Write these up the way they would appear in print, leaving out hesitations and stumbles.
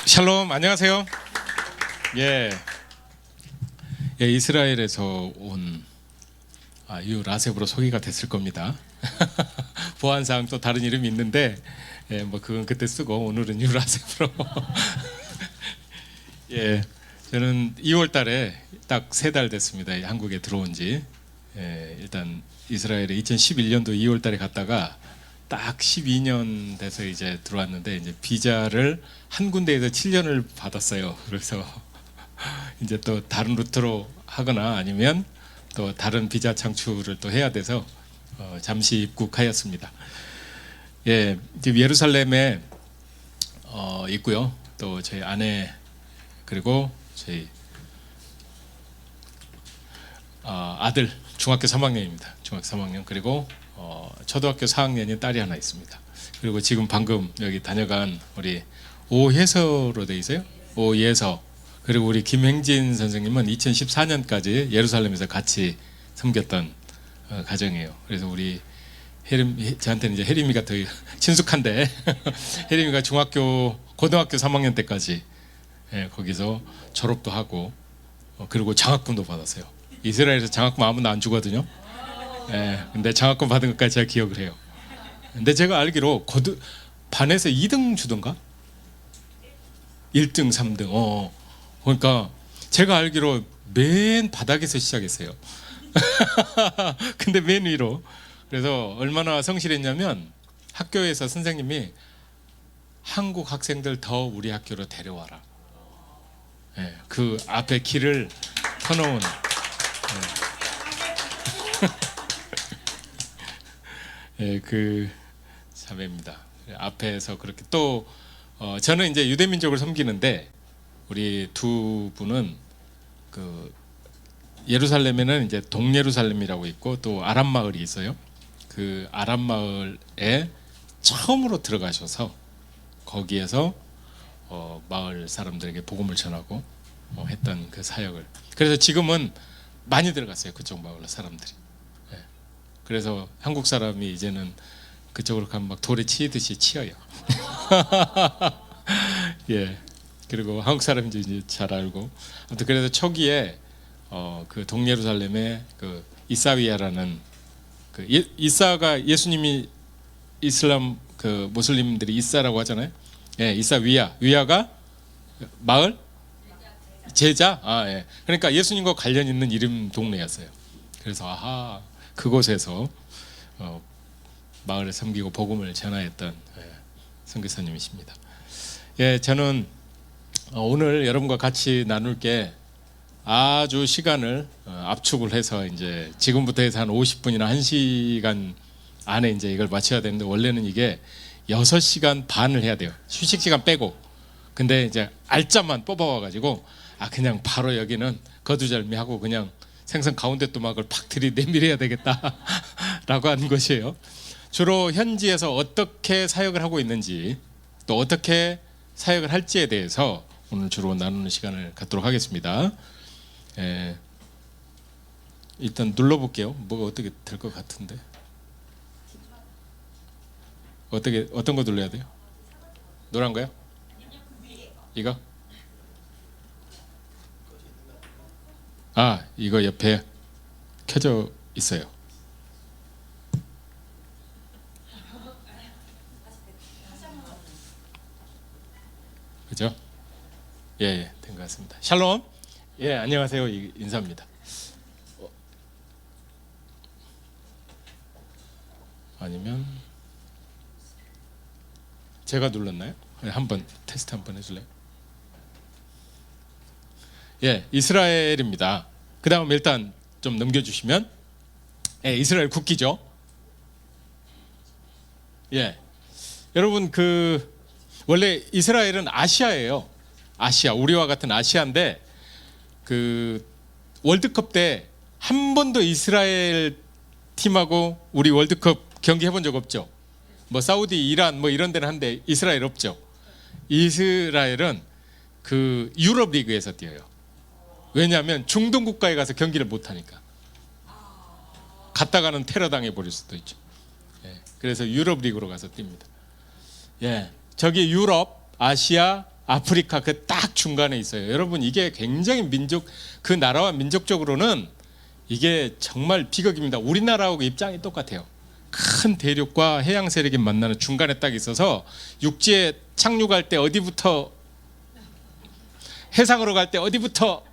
샬롬, 안녕하세요. 예, 이스라엘에서 온 라셉으로 소개가 됐을 겁니다. 보안상 또 다른 이름이 있는데, 뭐 그건 그때 쓰고 오늘은 라셉으로. 저는 2월달에 딱 3달 됐습니다. 한국에 들어온 지. 일단 이스라엘에 2011년도 2월달에 갔다가 딱 12년 돼서 이제 들어왔는데, 이제 비자를 한 군데에서 7년을 받았어요. 그래서 이제 또 다른 루트로 하거나 아니면 또 다른 비자 창출을 또 해야 돼서 잠시 입국하였습니다. 지금 예루살렘에 있고요. 또 저희 아내 그리고 저희 아들 중학교 3학년입니다. 중학교 3학년 그리고 초등학교 4학년인 딸이 하나 있습니다. 그리고 지금 방금 여기 다녀간 우리 오혜서로 돼 있어요. 오예서. 그리고 우리 김행진 선생님은 2014년까지 예루살렘에서 같이 섬겼던 가정이에요. 그래서 우리 저한테는 이제 혜림이가 더 친숙한데 혜림이가 고등학교 3학년 때까지 거기서 졸업도 하고 그리고 장학금도 받았어요. 이스라엘에서 장학금 아무나 안 주거든요. 근데 장학금 받은 것까지 제가 기억을 해요. 근데 제가 알기로 반에서 2등 주던가? 1등, 3등. 그러니까 제가 알기로 맨 바닥에서 시작했어요. 근데 맨 위로. 그래서 얼마나 성실했냐면 학교에서 선생님이 한국 학생들 더 우리 학교로 데려와라. 그 앞에 길을 터놓은 그 자매입니다. 앞에서 그렇게 또 저는 이제 유대민족을 섬기는데 우리 두 분은 그 예루살렘에는 이제 동예루살렘이라고 있고 또 아람 마을이 있어요. 그 아람 마을에 처음으로 들어가셔서 거기에서 마을 사람들에게 복음을 전하고 했던 그 사역을. 그래서 지금은 많이 들어갔어요. 그쪽 마을 사람들이. 그래서 한국 사람이 이제는 그쪽으로 가면 막 돌에 치이듯이 치여요. 그리고 한국 사람인지 이제 잘 알고. 아무튼 그래서 초기에 그 동예루살렘에 그 이사위야라는 그 이사가 예수님이 이슬람 그 모슬림들이 이사라고 하잖아요. 위야가 마을 제자. 그러니까 예수님과 관련 있는 이름 동네였어요. 그래서 그곳에서 마을을 섬기고 복음을 전하였던 선교사님이십니다. 저는 오늘 여러분과 같이 나눌 게 아주 시간을 압축을 해서 이제 지금부터 해서 한 50분이나 1시간 안에 이제 이걸 마쳐야 되는데, 원래는 이게 6시간 반을 해야 돼요. 휴식 시간 빼고. 근데 이제 알짜만 뽑아와 가지고 그냥 바로 여기는 거두절미하고 그냥 생선 가운데 또막을 팍 들이내밀어야 되겠다라고 하는 것이에요. 주로 현지에서 어떻게 사역을 하고 있는지 또 어떻게 사역을 할지에 대해서 오늘 주로 나누는 시간을 갖도록 하겠습니다. 일단 눌러볼게요. 뭐가 어떻게 될 것 같은데. 어떤 거 눌러야 돼요? 노란 거요? 이거? 이거 옆에 켜져 있어요. 그죠? 된 것 같습니다. 샬롬. 안녕하세요. 인사입니다. 아니면 제가 눌렀나요? 한번 테스트 한번 해줄래요? 이스라엘입니다. 그 다음 일단 좀 넘겨주시면 이스라엘 국기죠. 여러분 원래 이스라엘은 아시아예요. 아시아, 우리와 같은 아시아인데 그 월드컵 때 한 번도 이스라엘 팀하고 우리 월드컵 경기 해본 적 없죠. 뭐 사우디, 이란 뭐 이런 데는 한데 이스라엘 없죠. 이스라엘은 그 유럽 리그에서 뛰어요. 왜냐하면 중동 국가에 가서 경기를 못 하니까. 갔다가는 테러 당해 버릴 수도 있죠. 그래서 유럽 리그로 가서 뜁니다. 저기 유럽, 아시아, 아프리카 그 딱 중간에 있어요. 여러분 이게 굉장히 그 나라와 민족적으로는 이게 정말 비극입니다. 우리나라하고 입장이 똑같아요. 큰 대륙과 해양 세력이 만나는 중간에 딱 있어서 육지에 착륙할 때 어디부터, 해상으로 갈 때 어디부터,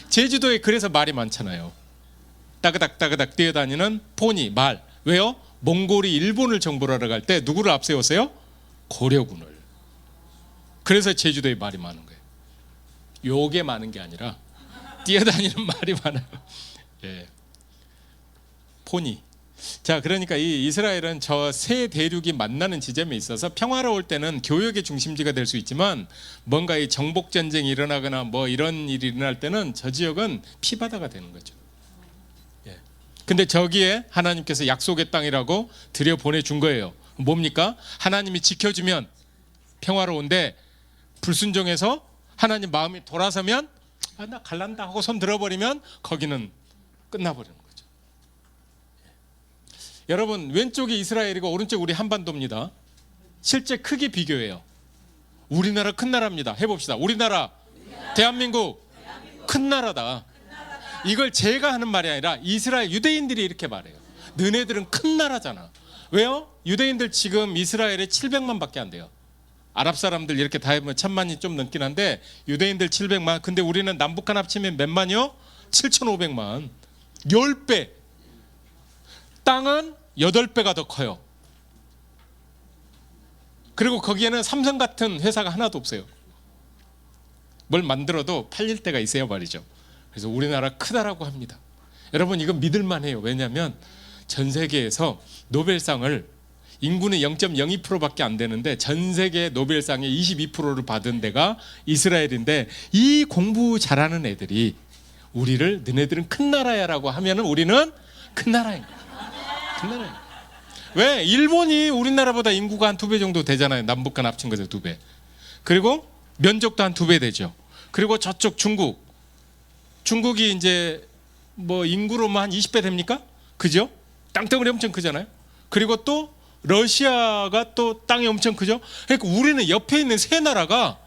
제주도에 그래서 말이 많잖아요. 따그닥 따그닥 뛰어다니는 포니, 말. 왜요? 몽골이 일본을 정벌하러 갈 때 누구를 앞세웠어요? 고려군을. 그래서 제주도에 말이 많은 거예요. 요게 많은 게 아니라 뛰어다니는 말이 많아요. 예. 포니. 자, 그러니까 이 이스라엘은 저 세 대륙이 만나는 지점에 있어서 평화로울 때는 교역의 중심지가 될 수 있지만 뭔가 이 정복 전쟁이 일어나거나 뭐 이런 일이 일어날 때는 저 지역은 피바다가 되는 거죠. 예. 근데 저기에 하나님께서 약속의 땅이라고 들여 보내준 거예요. 뭡니까? 하나님이 지켜주면 평화로운데 불순종해서 하나님 마음이 돌아서면 나 갈란다 하고 손 들어버리면 거기는 끝나버리는 거죠. 여러분 왼쪽이 이스라엘이고 오른쪽 우리 한반도입니다. 실제 크기 비교해요. 우리나라 큰 나라입니다. 해봅시다. 우리나라, 대한민국 큰 나라다. 이걸 제가 하는 말이 아니라 이스라엘 유대인들이 이렇게 말해요. 너네들은 큰 나라잖아. 왜요? 유대인들 지금 이스라엘에 700만 밖에 안 돼요. 아랍 사람들 이렇게 다 해보면 1000만이 좀 넘긴 한데 유대인들 700만. 근데 우리는 남북한 합치면 몇 만이요? 7500만. 10배. 땅은 8배가 더 커요. 그리고 거기에는 삼성 같은 회사가 하나도 없어요. 뭘 만들어도 팔릴 때가 있어야 말이죠. 그래서 우리나라 크다라고 합니다. 여러분 이거 믿을만해요. 왜냐하면 전 세계에서 노벨상을 인구는 0.02%밖에 안 되는데 전 세계 노벨상의 22%를 받은 데가 이스라엘인데 이 공부 잘하는 애들이 우리를 너네들은 큰 나라야라고 하면은 우리는 큰 나라인 거예요. 큰 나라예요. 왜? 일본이 우리나라보다 인구가 한 2배 정도 되잖아요. 남북한 합친 거죠. 2배. 그리고 면적도 한 2배 되죠. 그리고 저쪽 중국이 이제 뭐 인구로만 한 20배 됩니까? 그죠? 땅덩어리 엄청 크잖아요. 그리고 또 러시아가 또 땅이 엄청 크죠. 그러니까 우리는 옆에 있는 세 나라가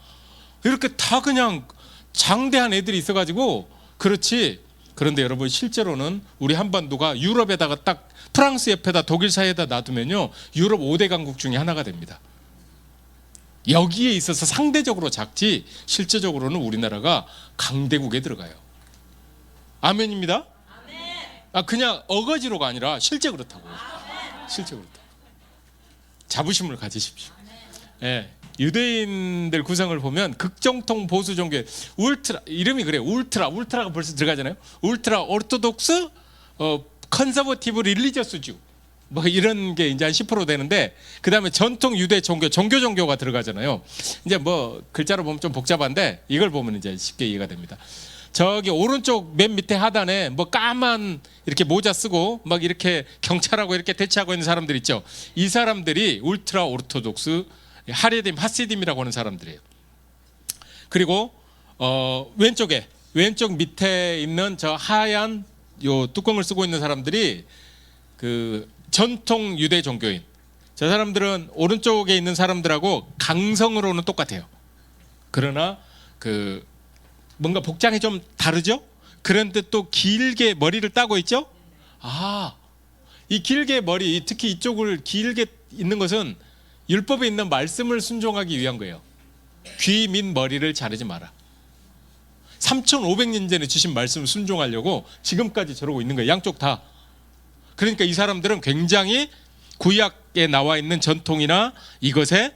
이렇게 다 그냥 장대한 애들이 있어가지고 그렇지. 그런데 여러분 실제로는 우리 한반도가 유럽에다가 딱 프랑스 옆에다 독일 사이에다 놔두면요 유럽 5대 강국 중에 하나가 됩니다. 여기에 있어서 상대적으로 작지 실제적으로는 우리나라가 강대국에 들어가요. 아멘입니다. 아 그냥 어거지로가 아니라 실제 그렇다고. 실제 그렇다. 자부심을 가지십시오. 예, 유대인들 구성을 보면 극정통 보수 종교 울트라 이름이 그래요. 울트라가 벌써 들어가잖아요. 울트라 오르토독스 컨서버티브 릴리저스 주 뭐 이런 게 이제 한 10% 되는데 그다음에 전통 유대 종교가 들어가잖아요. 이제 뭐 글자로 보면 좀 복잡한데 이걸 보면 이제 쉽게 이해가 됩니다. 저기 오른쪽 맨 밑에 하단에 뭐 까만 이렇게 모자 쓰고 막 이렇게 경찰하고 이렇게 대치하고 있는 사람들 있죠. 이 사람들이 울트라 오르토독스 하시딤이라고 하는 사람들이에요. 그리고 왼쪽 밑에 있는 저 하얀 요 뚜껑을 쓰고 있는 사람들이 그 전통 유대 종교인. 저 사람들은 오른쪽에 있는 사람들하고 강성으로는 똑같아요. 그러나 그 뭔가 복장이 좀 다르죠? 그런데 또 길게 머리를 따고 있죠? 아, 이 길게 머리, 특히 이쪽을 길게 있는 것은 율법에 있는 말씀을 순종하기 위한 거예요. 귀 민 머리를 자르지 마라. 3500년 전에 주신 말씀을 순종하려고 지금까지 저러고 있는 거예요. 양쪽 다. 그러니까 이 사람들은 굉장히 구약에 나와 있는 전통이나 이것에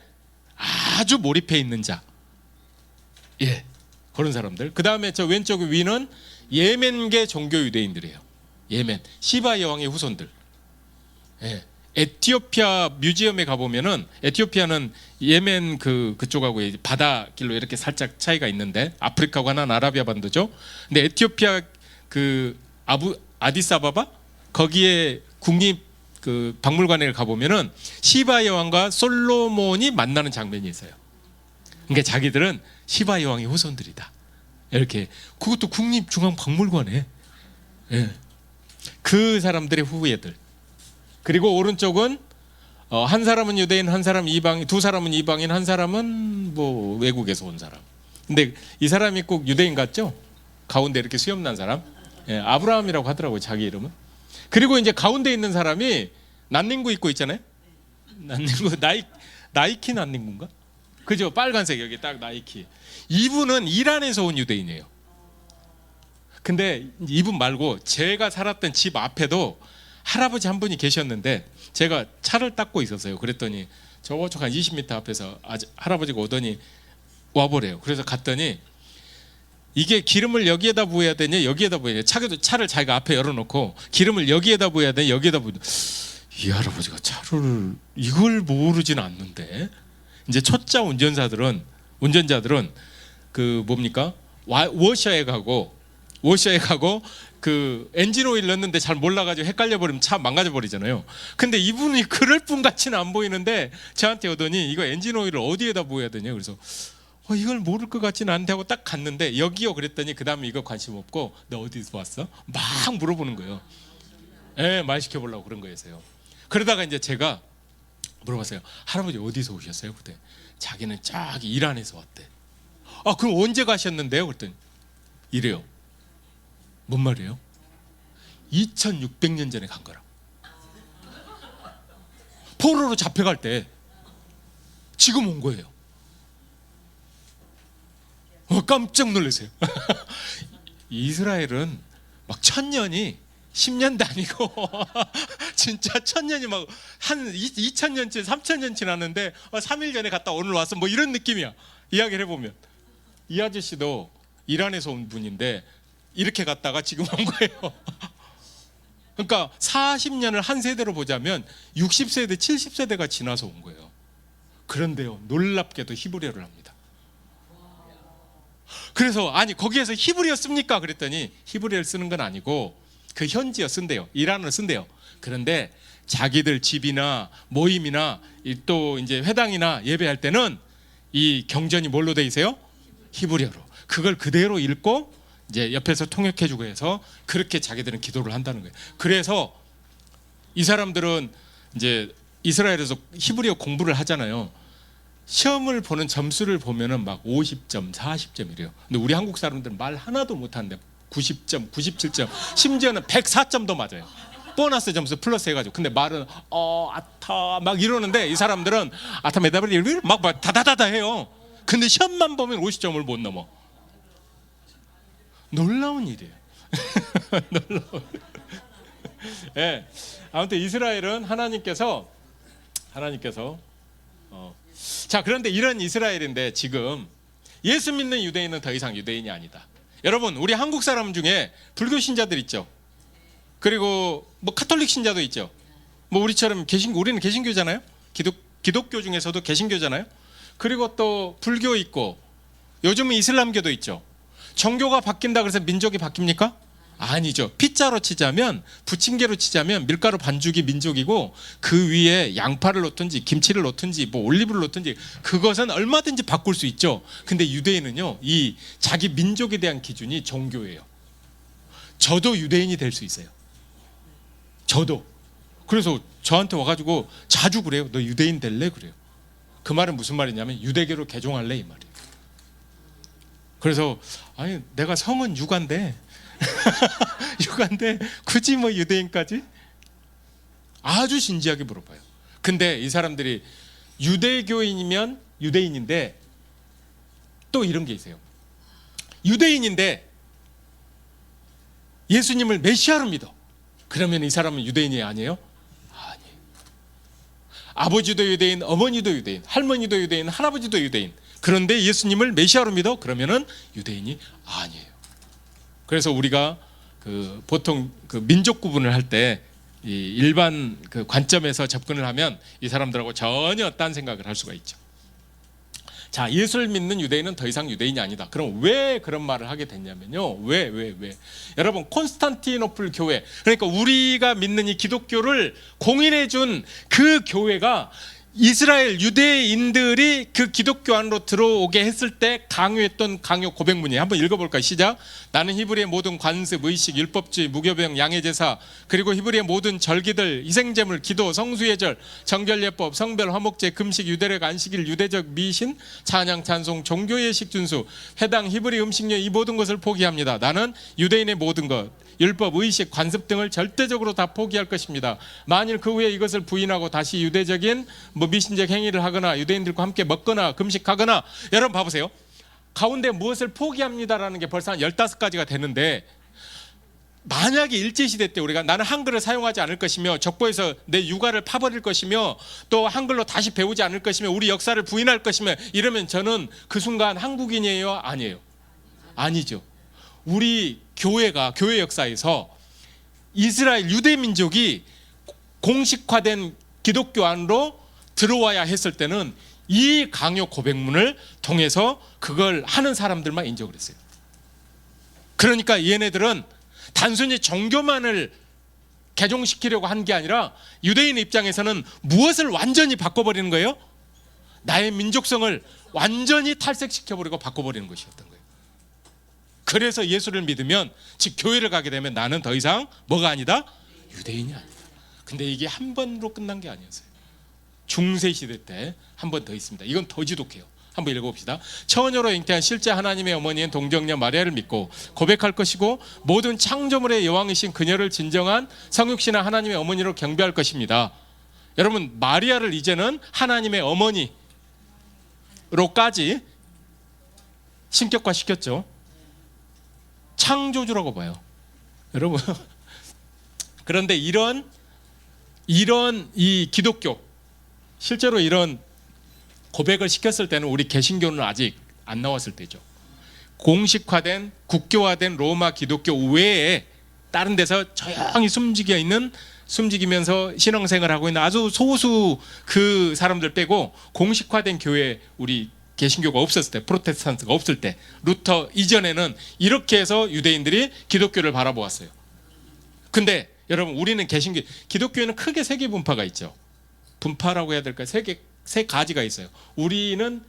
아주 몰입해 있는 자. 예. 그런 사람들. 그 다음에 저 왼쪽 위는 예멘계 종교 유대인들이에요. 예멘 시바 여왕의 후손들. 예. 에티오피아 뮤지엄에 가보면은 에티오피아는 예멘 그쪽하고 바다길로 이렇게 살짝 차이가 있는데 아프리카하고 하나는 아라비아 반도죠. 근데 에티오피아 그 아디스아바바 거기에 국립 그 박물관에 가보면은 시바 여왕과 솔로몬이 만나는 장면이 있어요. 그러니까 자기들은 시바 여왕의 후손들이다. 이렇게 그것도 국립중앙박물관에 예. 그 사람들의 후예들. 그리고 오른쪽은 한 사람은 유대인, 한 사람은 이방인, 두 사람은 이방인, 한 사람은 뭐 외국에서 온 사람. 근데 이 사람이 꼭 유대인 같죠? 가운데 이렇게 수염 난 사람, 예, 아브라함이라고 하더라고요, 자기 이름은. 그리고 이제 가운데 있는 사람이 난닝구 입고 있잖아요. 난닝구, 나이키 난닝구인가? 그죠? 빨간색 여기 딱 나이키. 이분은 이란에서 온 유대인이에요. 근데 이분 말고 제가 살았던 집 앞에도 할아버지 한 분이 계셨는데 제가 차를 닦고 있었어요. 그랬더니 저쪽 한 20m 앞에서 할아버지가 오더니 와보래요. 그래서 갔더니 이게 기름을 여기에다 부어야 되냐 여기에다 부어야 되냐, 차를 자기가 앞에 열어놓고 기름을 여기에다 부어야 되냐 여기에다 부어야 되냐. 이 할아버지가 차를 이걸 모르진 않는데, 이제 초짜 운전자들은 그 뭡니까, 워셔에 가고 그 엔진 오일 넣는데 잘 몰라가지고 헷갈려 버리면 차 망가져 버리잖아요. 근데 이분이 그럴 분 같이는 안 보이는데 저한테 오더니 이거 엔진 오일을 어디에다 부어야 되냐. 그래서 이걸 모를 것 같지는 않은데 하고 딱 갔는데 여기요 그랬더니 그 다음에 이거 관심 없고 너 어디서 왔어? 막 물어보는 거예요. 예, 말 시켜보려고 그런 거였어요. 그러다가 이제 제가 물어봤어요. 할아버지 어디서 오셨어요? 그때 자기는 저기 이란에서 왔대. 그럼 언제 가셨는데요? 그랬더니 이래요. 뭔 말이에요? 2600년 전에 간 거라. 포로로 잡혀갈 때 지금 온 거예요. 깜짝 놀라세요. 이스라엘은 막 1000년이 10년도 아니고 진짜 1000년이 막 한 2000년쯤 3000년 지났는데 3일 전에 갔다 오늘 왔어 뭐 이런 느낌이야. 이야기를 해보면 이 아저씨도 이란에서 온 분인데 이렇게 갔다가 지금 온 거예요. 그러니까 40년을 한 세대로 보자면 60세대 70세대가 지나서 온 거예요. 그런데요 놀랍게도 히브리어를 합니다. 그래서 아니 거기에서 히브리어 씁니까? 그랬더니 히브리어를 쓰는 건 아니고 그 현지어 쓴대요. 이란어를 쓴대요. 그런데 자기들 집이나 모임이나 또 이제 회당이나 예배할 때는 이 경전이 뭘로 돼 있어요? 히브리어로. 그걸 그대로 읽고 이제 옆에서 통역해주고 해서 그렇게 자기들은 기도를 한다는 거예요. 그래서 이 사람들은 이제 이스라엘에서 히브리어 공부를 하잖아요. 시험을 보는 점수를 보면은 막 50점, 40점 이래요. 근데 우리 한국 사람들은 말 하나도 못하는데 90점, 97점, 심지어는 104점도 맞아요. 보너스 점수 플러스 해가지고. 근데 말은 아타 막 이러는데 이 사람들은 아타 메다브리 막 다다다다 해요. 근데 시험만 보면 50점을 못 넘어. 놀라운 일이에요. 놀라운. 네. 아무튼 이스라엘은 하나님께서 자, 그런데 이런 이스라엘인데 지금 예수 믿는 유대인은 더 이상 유대인이 아니다. 여러분, 우리 한국 사람 중에 불교 신자들 있죠. 그리고 뭐 카톨릭 신자도 있죠. 뭐 우리처럼 우리는 개신교잖아요. 기독교 중에서도 개신교잖아요. 그리고 또 불교 있고 요즘은 이슬람교도 있죠. 정교가 바뀐다 그래서 민족이 바뀝니까? 아니죠. 피자로 치자면, 부침개로 치자면 밀가루 반죽이 민족이고 그 위에 양파를 넣든지 김치를 넣든지 뭐 올리브를 넣든지 그것은 얼마든지 바꿀 수 있죠. 근데 유대인은요, 이 자기 민족에 대한 기준이 종교예요. 저도 유대인이 될 수 있어요. 저도. 그래서 저한테 와가지고 자주 그래요. 너 유대인 될래? 그래요. 그 말은 무슨 말이냐면 유대교로 개종할래 이 말이에요. 그래서 아니 내가 성은 유가인데 유가인데 굳이 뭐 유대인까지? 아주 진지하게 물어봐요. 근데 이 사람들이 유대교인이면 유대인인데 또 이런 게 있어요. 유대인인데 예수님을 메시아로 믿어. 그러면 이 사람은 유대인이 아니에요? 아니에요. 아버지도 유대인, 어머니도 유대인, 할머니도 유대인, 할아버지도 유대인. 그런데 예수님을 메시아로 믿어? 그러면은 유대인이 아니에요. 그래서 우리가 보통 민족 구분을 할 때 일반 관점에서 접근을 하면 이 사람들하고 전혀 딴 생각을 할 수가 있죠. 자, 예수를 믿는 유대인은 더 이상 유대인이 아니다. 그럼 왜 그런 말을 하게 됐냐면요. 왜? 여러분, 콘스탄티노플 교회, 그러니까 우리가 믿는 이 기독교를 공인해 준 그 교회가 이스라엘 유대인들이 그 기독교 안으로 들어오게 했을 때 강요했던 강요 고백문이에요. 한번 읽어볼까요? 시작. 나는 히브리의 모든 관습, 의식, 율법주의, 무교병, 양해제사, 그리고 히브리의 모든 절기들, 희생제물, 기도, 성수예절, 정결예법, 성별, 화목제, 금식, 유대력, 안식일, 유대적 미신, 찬양, 찬송, 종교예식 준수, 회당, 히브리 음식료, 이 모든 것을 포기합니다. 나는 유대인의 모든 것, 율법, 의식, 관습 등을 절대적으로 다 포기할 것입니다. 만일 그 후에 이것을 부인하고 다시 유대적인 미신적 행위를 하거나 유대인들과 함께 먹거나 금식하거나, 여러분 봐보세요. 가운데 무엇을 포기합니다라는 게 벌써 한 15가지가 되는데, 만약에 일제시대 때 우리가 나는 한글을 사용하지 않을 것이며 적보에서 내 육아를 파버릴 것이며 또 한글로 다시 배우지 않을 것이며 우리 역사를 부인할 것이며 이러면 저는 그 순간 한국인이에요? 아니에요? 아니죠. 우리 교회가 교회 역사에서 이스라엘 유대 민족이 공식화된 기독교 안으로 들어와야 했을 때는 이 강요 고백문을 통해서 그걸 하는 사람들만 인정을 했어요. 그러니까 얘네들은 단순히 종교만을 개종시키려고 한 게 아니라 유대인 입장에서는 무엇을 완전히 바꿔버리는 거예요? 나의 민족성을 완전히 탈색시켜버리고 바꿔버리는 것이었던 거예요. 그래서 예수를 믿으면, 즉 교회를 가게 되면 나는 더 이상 뭐가 아니다? 유대인이 아니다. 근데 이게 한 번으로 끝난 게 아니었어요. 중세시대 때 한 번 더 있습니다. 이건 더 지독해요. 한번 읽어봅시다. 처녀로 잉태한 실제 하나님의 어머니인 동정녀 마리아를 믿고 고백할 것이고 모든 창조물의 여왕이신 그녀를 진정한 성육신한 하나님의 어머니로 경배할 것입니다. 여러분, 마리아를 이제는 하나님의 어머니로까지 신격화시켰죠. 창조주라고 봐요. 여러분, 그런데 이런 이 기독교, 실제로 이런 고백을 시켰을 때는 우리 개신교는 아직 안 나왔을 때죠. 공식화된 국교화된 로마 기독교 외에 다른 데서 조용히 숨지기면서 신앙생활을 하고 있는 아주 소수 그 사람들 빼고 공식화된 교회, 우리 개신교가 없었을 때, 프로테스탄트가 없을 때, 루터 이전에는 이렇게 해서 유대인들이 기독교를 바라보았어요. 근데 여러분, 우리는 기독교에는 크게 세 개 분파가 있죠. 분파라고 해야 될까요? 세 가지가 있어요. 우리는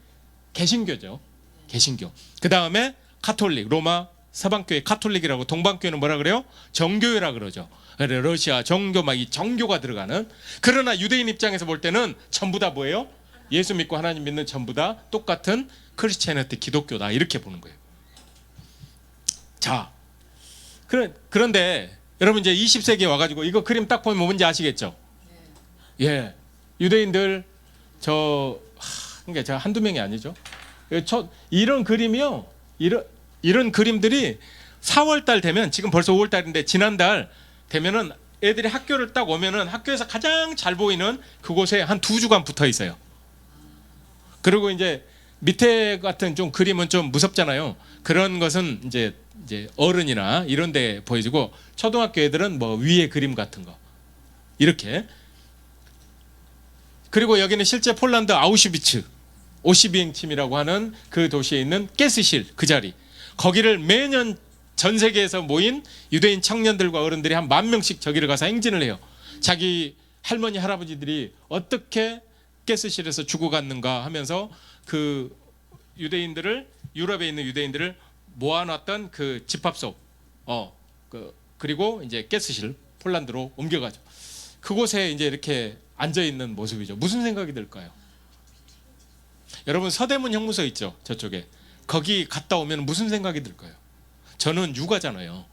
개신교죠. 개신교. 그 다음에 카톨릭, 로마 서방교회 카톨릭이라고, 동방교회는 뭐라 그래요? 정교회라 그러죠. 러시아 정교, 막 이 정교가 들어가는. 그러나 유대인 입장에서 볼 때는 전부 다 뭐예요? 예수 믿고 하나님 믿는 전부 다 똑같은 크리스찬이트, 기독교다, 이렇게 보는 거예요. 자, 그런데 여러분 이제 20세기에 와가지고 이거 그림 딱 보면 뭔지 아시겠죠? 예, 유대인들 그러니까 제가 한두 명이 아니죠. 이런 그림이요, 이런 그림들이 4월달 되면, 지금 벌써 5월달인데 지난달 되면은 애들이 학교를 딱 오면은 학교에서 가장 잘 보이는 그곳에 한 2주간 붙어 있어요. 그리고 이제 밑에 같은 좀 그림은 좀 무섭잖아요. 그런 것은 이제 어른이나 이런 데 보여지고, 초등학교 애들은 뭐 위에 그림 같은 거 이렇게. 그리고 여기는 실제 폴란드 아우슈비츠 오시비행침이라고 하는 그 도시에 있는 가스실, 그 자리, 거기를 매년 전 세계에서 모인 유대인 청년들과 어른들이 한 10,000명씩 저기를 가서 행진을 해요. 자기 할머니 할아버지들이 어떻게 가스실에서 죽어갔는가 하면서 그 유대인들을, 유럽에 있는 유대인들을 모아놨던 그 집합소, 그리고 이제 가스실, 폴란드로 옮겨가죠. 그곳에 이제 이렇게 앉아 있는 모습이죠. 무슨 생각이 들까요? 여러분, 서대문 형무소 있죠, 저쪽에. 거기 갔다 오면 무슨 생각이 들까요? 저는 유가잖아요.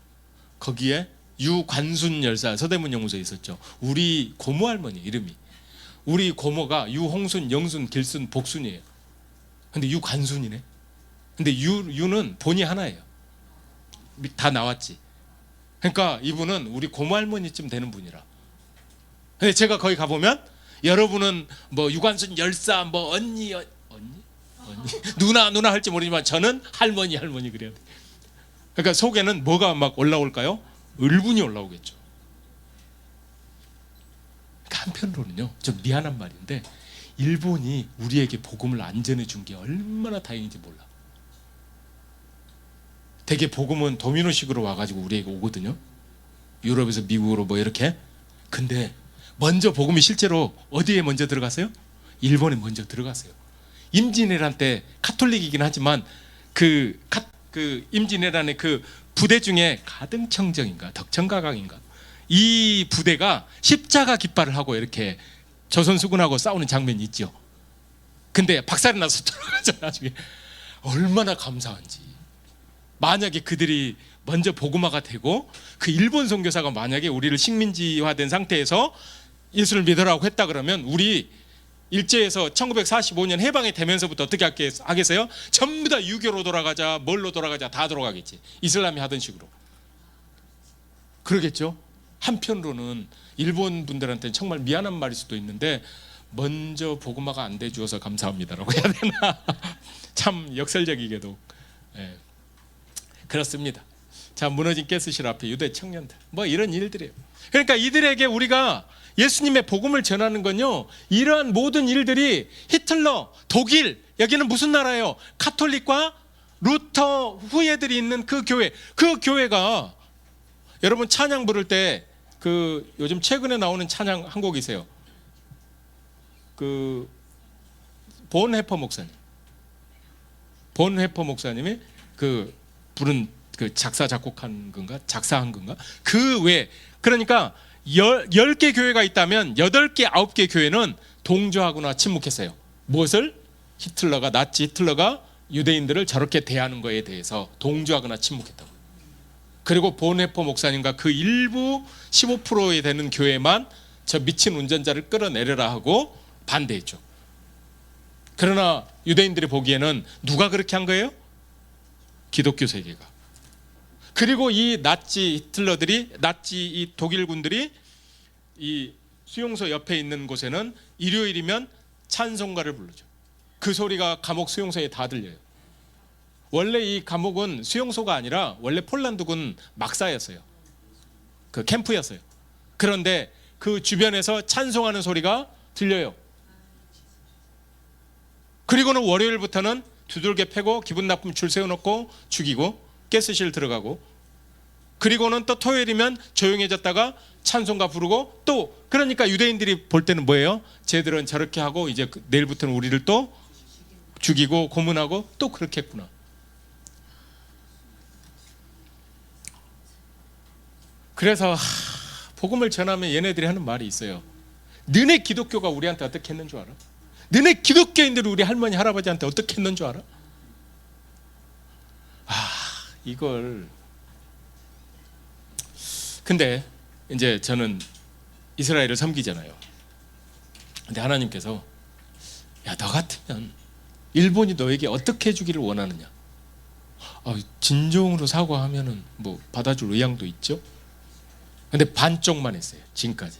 거기에 유관순 열사, 서대문 형무소에 있었죠. 우리 고모 할머니 이름이, 우리 고모가 유홍순, 영순, 길순, 복순이에요. 근데 유관순이네. 근데 유는 본이 하나예요. 다 나왔지. 그러니까 이분은 우리 고모 할머니쯤 되는 분이라. 근데 제가 거기 가보면, 여러분은 뭐 유관순 열사, 뭐 언니 누나 할지 모르지만 저는 할머니 그래야 돼. 그러니까 속에는 뭐가 막 올라올까요? 을분이 올라오겠죠. 그러니까 한편으로는요, 좀 미안한 말인데, 일본이 우리에게 복음을 안 전해준 게 얼마나 다행인지 몰라. 되게 복음은 도미노식으로 와가지고 우리에게 오거든요. 유럽에서 미국으로 뭐 이렇게. 근데 먼저 복음이 실제로 어디에 먼저 들어갔어요? 일본에 먼저 들어갔어요. 임진왜란 때 카톨릭이긴 하지만 그 임진왜란의 그 부대 중에 가등청정인가 덕천가강인가 이 부대가 십자가 깃발을 하고 이렇게 조선 수군하고 싸우는 장면이 있죠. 근데 박살이 나서 돌아가죠. 나중에 얼마나 감사한지. 만약에 그들이 먼저 복음화가 되고 그 일본 선교사가 만약에 우리를 식민지화된 상태에서 예수를 믿으라고 했다 그러면 우리 일제에서 1945년 해방이 되면서부터 어떻게 하겠어요? 전부 다 유교로 돌아가자, 뭘로 돌아가자, 다 돌아가겠지. 이슬람이 하던 식으로. 그러겠죠. 한편으로는 일본 분들한테는 정말 미안한 말일 수도 있는데 먼저 복음화가 안 돼 주어서 감사합니다라고 해야 되나. 참 역설적이게도 그렇습니다. 자, 무너진 가스실 앞에 유대 청년들 뭐 이런 일들이에요. 그러니까 이들에게 우리가 예수님의 복음을 전하는 건요, 이러한 모든 일들이 히틀러, 독일, 여기는 무슨 나라예요? 카톨릭과 루터 후예들이 있는 그 교회가 여러분 찬양 부를 때 그 요즘 최근에 나오는 찬양 한 곡 있어요. 그 본헤퍼 목사님이 그 부른 그 작사한 건가? 그 외에 그러니까 10개 교회가 있다면 8개, 9개 교회는 동조하거나 침묵했어요. 무엇을? 나치 히틀러가 유대인들을 저렇게 대하는 거에 대해서 동조하거나 침묵했다고. 그리고 본헤퍼 목사님과 그 일부 15%에 되는 교회만 저 미친 운전자를 끌어내려라 하고 반대했죠. 그러나 유대인들이 보기에는 누가 그렇게 한 거예요? 기독교 세계가. 그리고 이 나치 이 독일군들이 이 수용소 옆에 있는 곳에는 일요일이면 찬송가를 부르죠. 그 소리가 감옥 수용소에 다 들려요. 원래 이 감옥은 수용소가 아니라 원래 폴란드군 막사였어요. 그 캠프였어요. 그런데 그 주변에서 찬송하는 소리가 들려요. 그리고는 월요일부터는 두들겨 패고 기분 나쁘면 줄 세워놓고 죽이고 가스실 들어가고, 그리고는 또 토요일이면 조용해졌다가 찬송가 부르고, 또 그러니까 유대인들이 볼 때는 뭐예요? 쟤들은 저렇게 하고 이제 내일부터는 우리를 또 죽이고 고문하고 또 그렇게 했구나. 그래서 복음을 전하면 얘네들이 하는 말이 있어요. 너네 기독교가 우리한테 어떻게 했는 줄 알아? 너네 기독교인들이 우리 할머니 할아버지한테 어떻게 했는 줄 알아? 이걸. 근데 이제 저는 이스라엘을 섬기잖아요. 근데 하나님께서 야, 너 같으면 일본이 너에게 어떻게 해주기를 원하느냐? 진정으로 사과하면은 뭐 받아줄 의향도 있죠. 근데 반쪽만 했어요. 지금까지.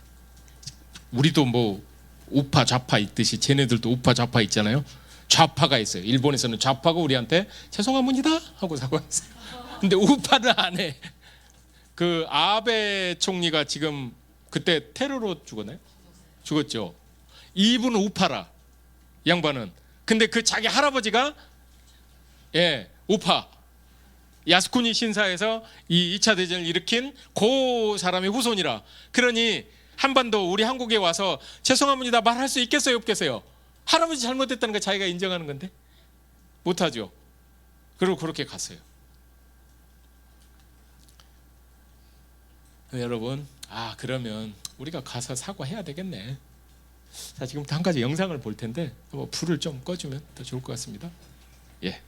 우리도 뭐 우파 좌파 있듯이 쟤네들도 우파 좌파 있잖아요. 좌파가 있어요. 일본에서는 좌파가 우리한테 죄송합니다 하고 사과했어요. 근데 우파는 안 해. 그 아베 총리가 지금 그때 테러로 죽었죠. 이분은 우파라, 양반은. 근데 그 자기 할아버지가 우파, 야스쿠니 신사에서 이 2차 대전을 일으킨 그 사람의 후손이라. 그러니 한반도 우리 한국에 와서 죄송합니다 말할 수 있겠어요, 없겠어요? 할아버지 잘못했다는 거 자기가 인정하는 건데 못하죠. 그리고 그렇게 갔어요. 여러분, 그러면 우리가 가서 사과해야 되겠네. 자, 지금부터 한 가지 영상을 볼 텐데 불을 좀 꺼주면 더 좋을 것 같습니다. 예.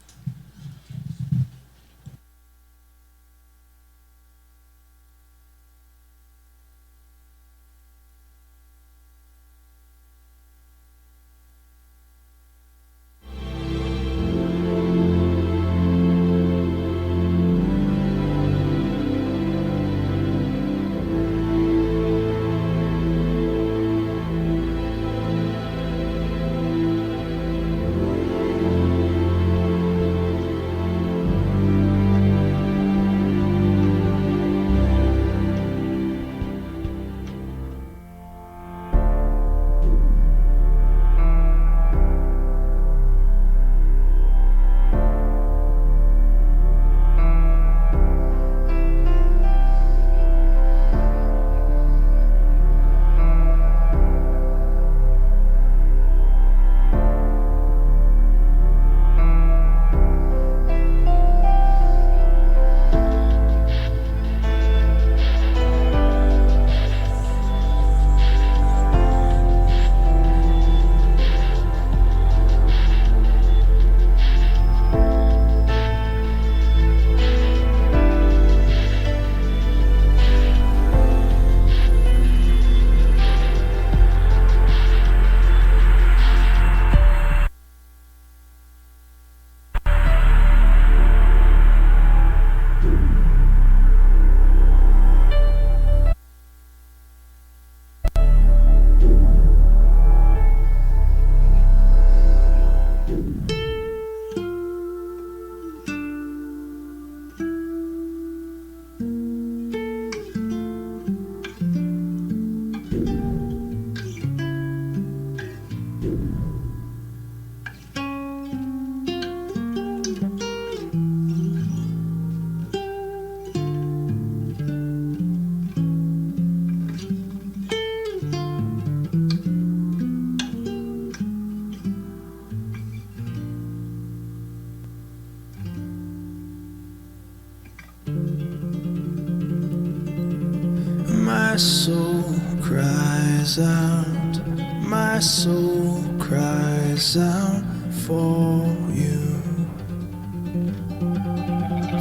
My soul cries out, my soul cries out for you.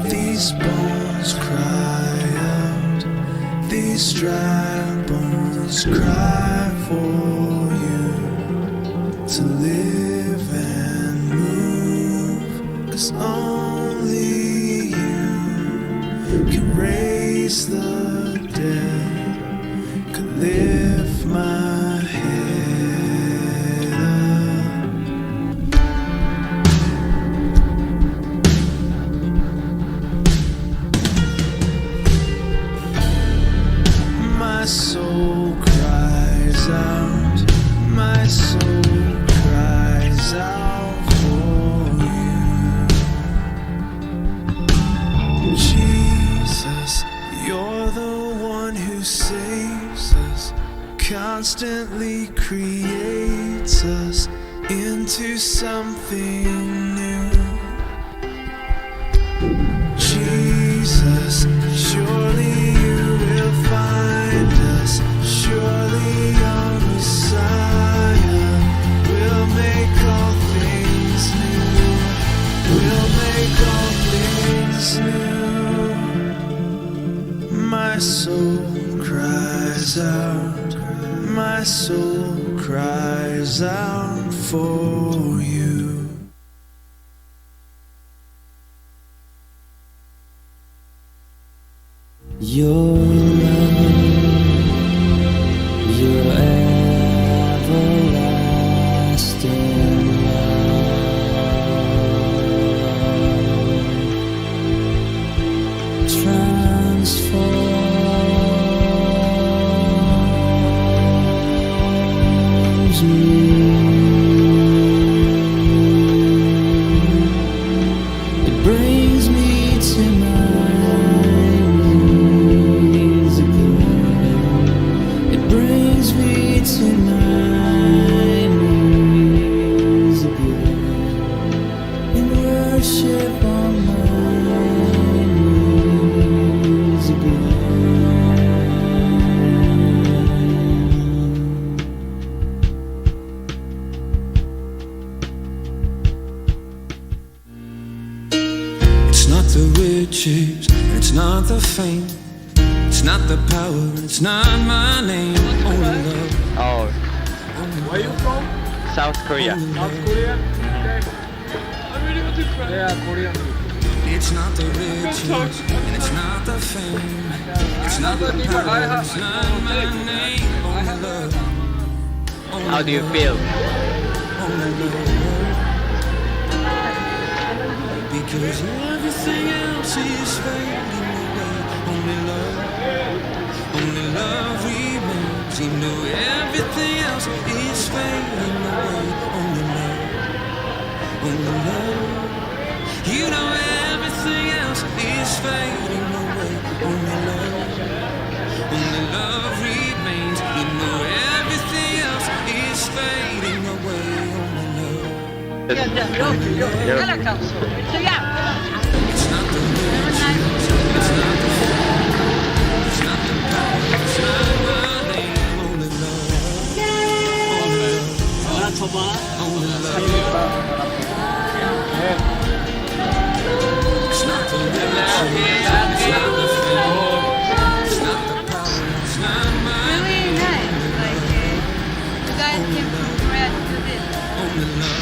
These bones cry out, these dry bones cry for you to live and move, 'cause only you can raise the dead, can lift my head up. My soul cries out, my soul cries out for you. Jesus, you're the one who saves us, constantly creates us into something new. Jesus, surely you will find us, surely our Messiah will make all things new, will make all things new. My soul cries out, my soul cries out for you. Your love, your everlasting love transforms me. It brings me to my knees again. It brings me to my knees again. In worship on my knees again. It's not the riches, and it's not the fame, it's not the power, and it's not my name. Only love, Oh, Where are you from? South Korea. South Korea? Okay. I really want to cry. Yeah, Korean. it's not the riches, and it's not the fame, it's not the power, and it's not my name. Only love, How do you feel? only love. Because everything else is fading away. Only love remains. You know everything else is fading away. Only love. You know everything else is fading away. Only love remains. You know everything else is fading away. Only love. It's not the riches, it's not the fame, it's not the power, it's not my name. Only love, only love, only love. It's not the riches, it's not the fame, it's not the power, it's not my Really nice. Like, you guys came from Korea to do this. only love.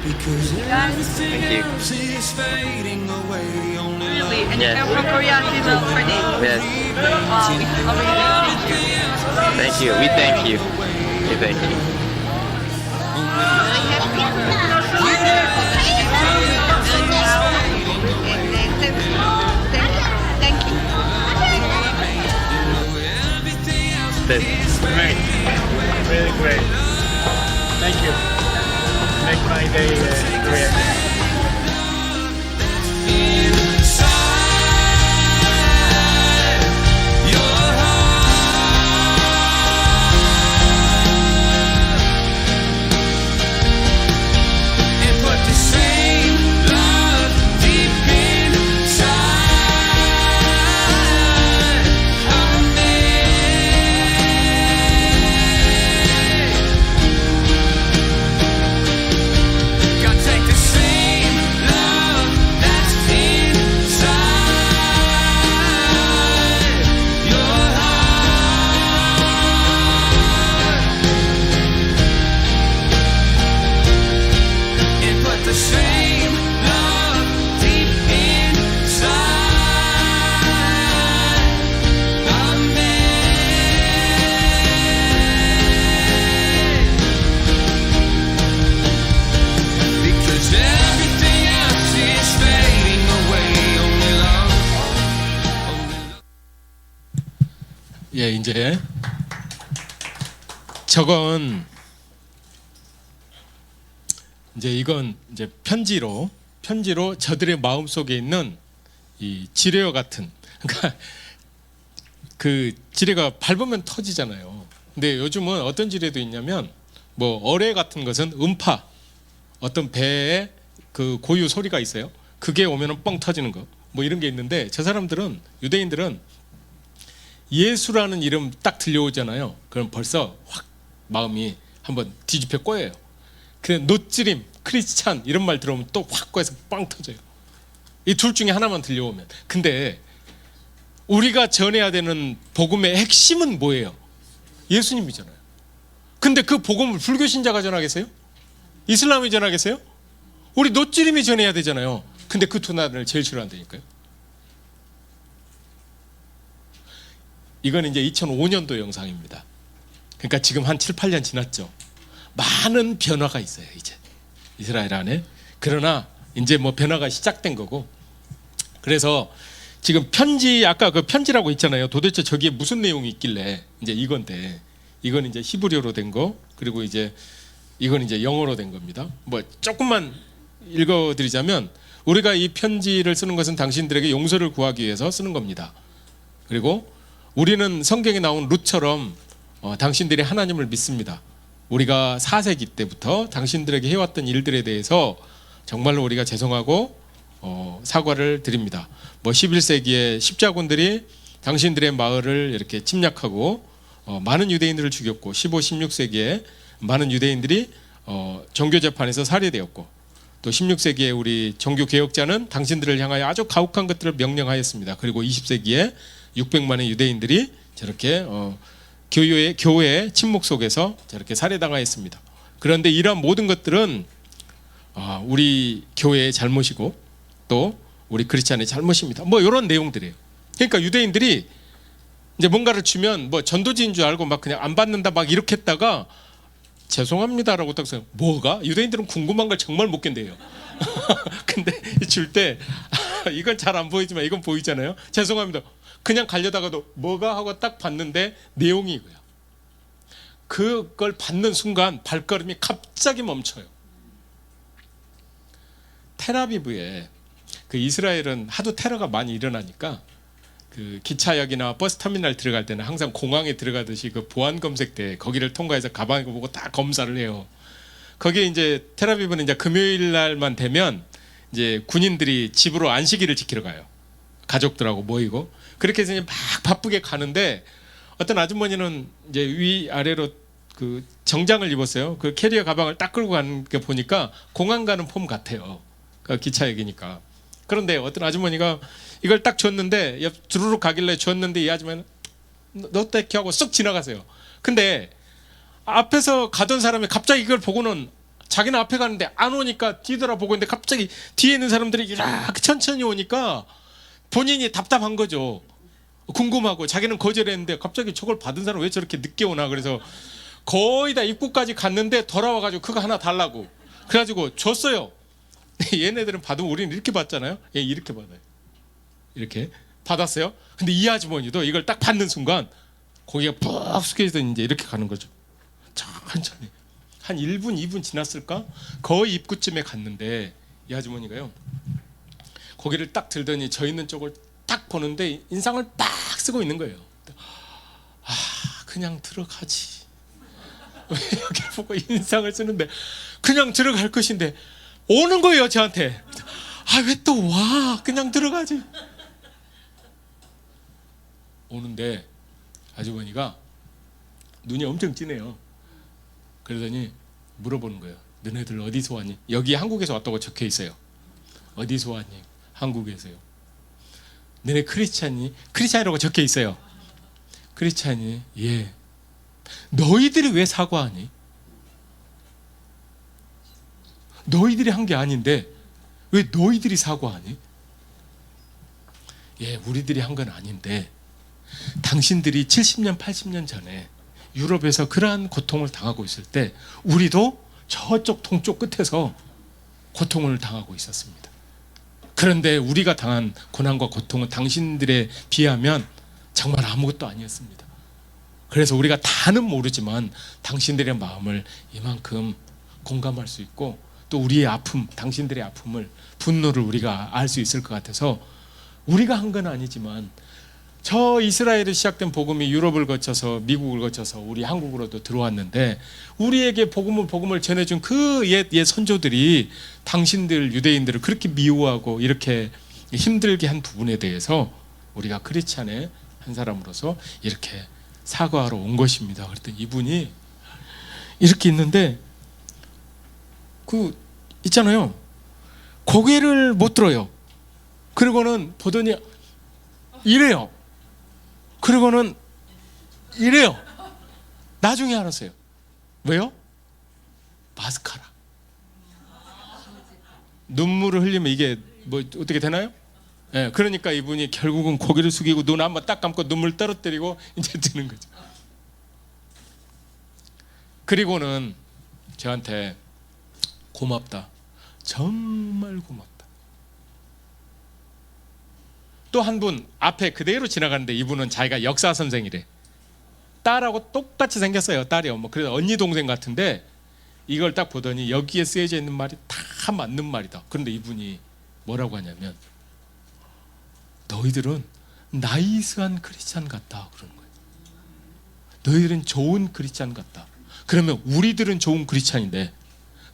Because everything Thank you. else is fading away. Only Really? love. And Yes. you came from Korea to do for this? Yes. Wow, we already thank you. Thank you. We thank you. We thank you. Thank you. This. Great. Really great. Thank you. Make my day great. Deep the same love deep inside. Amen. Because everything else is fading away. Only love. 예, 이제 저건 이건 이제 편지로 저들의 마음 속에 있는 이 지뢰와 같은, 그러니까 그 지뢰가 밟으면 터지잖아요. 근데 요즘은 어떤 지뢰도 있냐면 뭐 어뢰 같은 것은 음파, 어떤 배에 그 고유 소리가 있어요. 그게 오면은 뻥 터지는 거, 뭐 이런 게 있는데, 저 사람들은, 유대인들은 예수라는 이름 딱 들려오잖아요. 그럼 벌써 확 마음이 한번 뒤집혀 꼬여요. 그냥 노찌림, 크리스찬 이런 말 들어오면 또 확 꼬여서 빵 터져요. 이 둘 중에 하나만 들려오면. 근데 우리가 전해야 되는 복음의 핵심은 뭐예요? 예수님이잖아요. 근데 그 복음을 불교 신자가 전하겠어요? 이슬람이 전하겠어요? 우리 노찌림이 전해야 되잖아요. 근데 그 두 나라를 제일 싫어한다니까요. 이건 이제 2005년도 영상입니다. 그러니까 지금 한 7, 8년 지났죠. 많은 변화가 있어요, 이제 이스라엘 안에. 그러나 이제 뭐 변화가 시작된 거고. 그래서 지금 편지, 아까 그 편지라고 있잖아요. 도대체 저기에 무슨 내용이 있길래, 이제 이건데, 이건 이제 히브리어로 된 거, 그리고 이제 이건 이제 영어로 된 겁니다. 뭐 조금만 읽어드리자면, 우리가 이 편지를 쓰는 것은 당신들에게 용서를 구하기 위해서 쓰는 겁니다. 그리고 우리는 성경에 나온 룻처럼 당신들이 하나님을 믿습니다. 우리가 4세기 때부터 당신들에게 해왔던 일들에 대해서 정말로 우리가 죄송하고 사과를 드립니다. 뭐 11세기에 십자군들이 당신들의 마을을 이렇게 침략하고 많은 유대인들을 죽였고, 15, 16세기에 많은 유대인들이 종교재판에서 살해되었고, 또 16세기에 우리 종교개혁자는 당신들을 향하여 아주 가혹한 것들을 명령하였습니다. 그리고 20세기에 600만의 유대인들이 저렇게 교회 침묵 속에서 저렇게 살해당하였습니다. 그런데 이러한 모든 것들은 우리 교회의 잘못이고 또 우리 크리스찬의 잘못입니다. 뭐 이런 내용들이에요. 그러니까 유대인들이 이제 뭔가를 주면 뭐 전도지인 줄 알고 막 그냥 안 받는다 막 이렇게 했다가 죄송합니다라고 딱 써요. 뭐가? 유대인들은 궁금한 걸 정말 못 견뎌요. 근데 줄 때 이건 잘 안 보이지만 이건 보이잖아요. 죄송합니다. 그냥 가려다가도 뭐가 하고 딱 봤는데 내용이 이거야. 그걸 받는 순간 발걸음이 갑자기 멈춰요. 텔아비브에 그 이스라엘은 하도 테러가 많이 일어나니까 그 기차역이나 버스 터미널 들어갈 때는 항상 공항에 들어가듯이 그 보안 검색대 거기를 통과해서 가방을 보고 다 검사를 해요. 거기에 이제 텔아비브는 이제 금요일 날만 되면 이제 군인들이 집으로 안식일을 지키러 가요. 가족들하고 모이고. 그렇게 해서 이제 막 바쁘게 가는데 어떤 아주머니는 이제 위아래로 그 정장을 입었어요. 그 캐리어 가방을 딱 끌고 가는 게 보니까 공항 가는 폼 같아요. 그 기차역이니까. 그런데 어떤 아주머니가 이걸 딱 줬는데 옆 주르륵 가길래 줬는데 이 아주머니는 너 떼키 하고 쑥 지나가세요. 근데 앞에서 가던 사람이 갑자기 이걸 보고는 자기는 앞에 가는데 안 오니까 뒤돌아보고 있는데 갑자기 뒤에 있는 사람들이 이렇게 천천히 오니까 본인이 답답한 거죠. 궁금하고 자기는 거절했는데 갑자기 저걸 받은 사람 왜 저렇게 늦게 오나. 그래서 거의 다 입구까지 갔는데 돌아와가지고 그거 하나 달라고 그래가지고 줬어요. 얘네들은 받으면 우리는 이렇게 받잖아요. 얘 이렇게 받아요. 이렇게 받았어요. 근데 이 아주머니도 이걸 딱 받는 순간 고개가 푹 숙여져 이제 이렇게 가는 거죠. 천천히 한 1분 2분 지났을까? 거의 입구쯤에 갔는데 이 아주머니가요 고개를 딱 들더니 저 있는 쪽을 딱 보는데 인상을 딱 쓰고 있는 거예요. 그냥 들어가지. 왜 여기 보고 인상을 쓰는데 그냥 들어갈 것인데 오는 거예요 저한테. 왜 또 와? 그냥 들어가지. 오는데 아주머니가 눈이 엄청 진해요. 그러더니 물어보는 거예요. 너네들 어디서 왔니? 여기 한국에서 왔다고 적혀 있어요. 어디서 왔니? 한국에서요. 너네 크리스찬이? 크리스찬이라고 적혀 있어요. 크리스찬이? 예. 너희들이 왜 사과하니? 너희들이 한 게 아닌데 왜 너희들이 사과하니? 예, 우리들이 한 건 아닌데 당신들이 70년 80년 전에 유럽에서 그러한 고통을 당하고 있을 때 우리도 저쪽 동쪽 끝에서 고통을 당하고 있었습니다. 그런데 우리가 당한 고난과 고통은 당신들에 비하면 정말 아무것도 아니었습니다. 그래서 우리가 다는 모르지만 당신들의 마음을 이만큼 공감할 수 있고 또 우리의 아픔, 당신들의 아픔을, 분노를 우리가 알 수 있을 것 같아서 우리가 한 건 아니지만 저 이스라엘에 시작된 복음이 유럽을 거쳐서 미국을 거쳐서 우리 한국으로도 들어왔는데 우리에게 복음을 전해준 그 옛 선조들이 당신들 유대인들을 그렇게 미워하고 이렇게 힘들게 한 부분에 대해서 우리가 크리스찬의 한 사람으로서 이렇게 사과하러 온 것입니다. 그랬더니 이분이 이렇게 있는데 그 있잖아요. 고개를 못 들어요. 그리고는 보더니 이래요. 그리고는 이래요. 나중에 알았어요. 왜요? 마스카라. 눈물을 흘리면 이게 뭐 어떻게 되나요? 예, 그러니까 이분이 결국은 고개를 숙이고 눈 한번 딱 감고 눈물 떨어뜨리고 이제 드는 거죠. 그리고는 저한테 고맙다. 정말 고맙다. 또 한 분 앞에 그대로 지나가는데 이분은 자기가 역사 선생이래. 딸하고 똑같이 생겼어요. 딸이 뭐 그래서 언니 동생 같은데 이걸 딱 보더니 여기에 쓰여져 있는 말이 다 맞는 말이다. 그런데 이분이 뭐라고 하냐면 너희들은 나이스한 크리스찬 같다 그러는 거예요. 너희들은 좋은 크리스찬 같다. 그러면 우리들은 좋은 크리스찬인데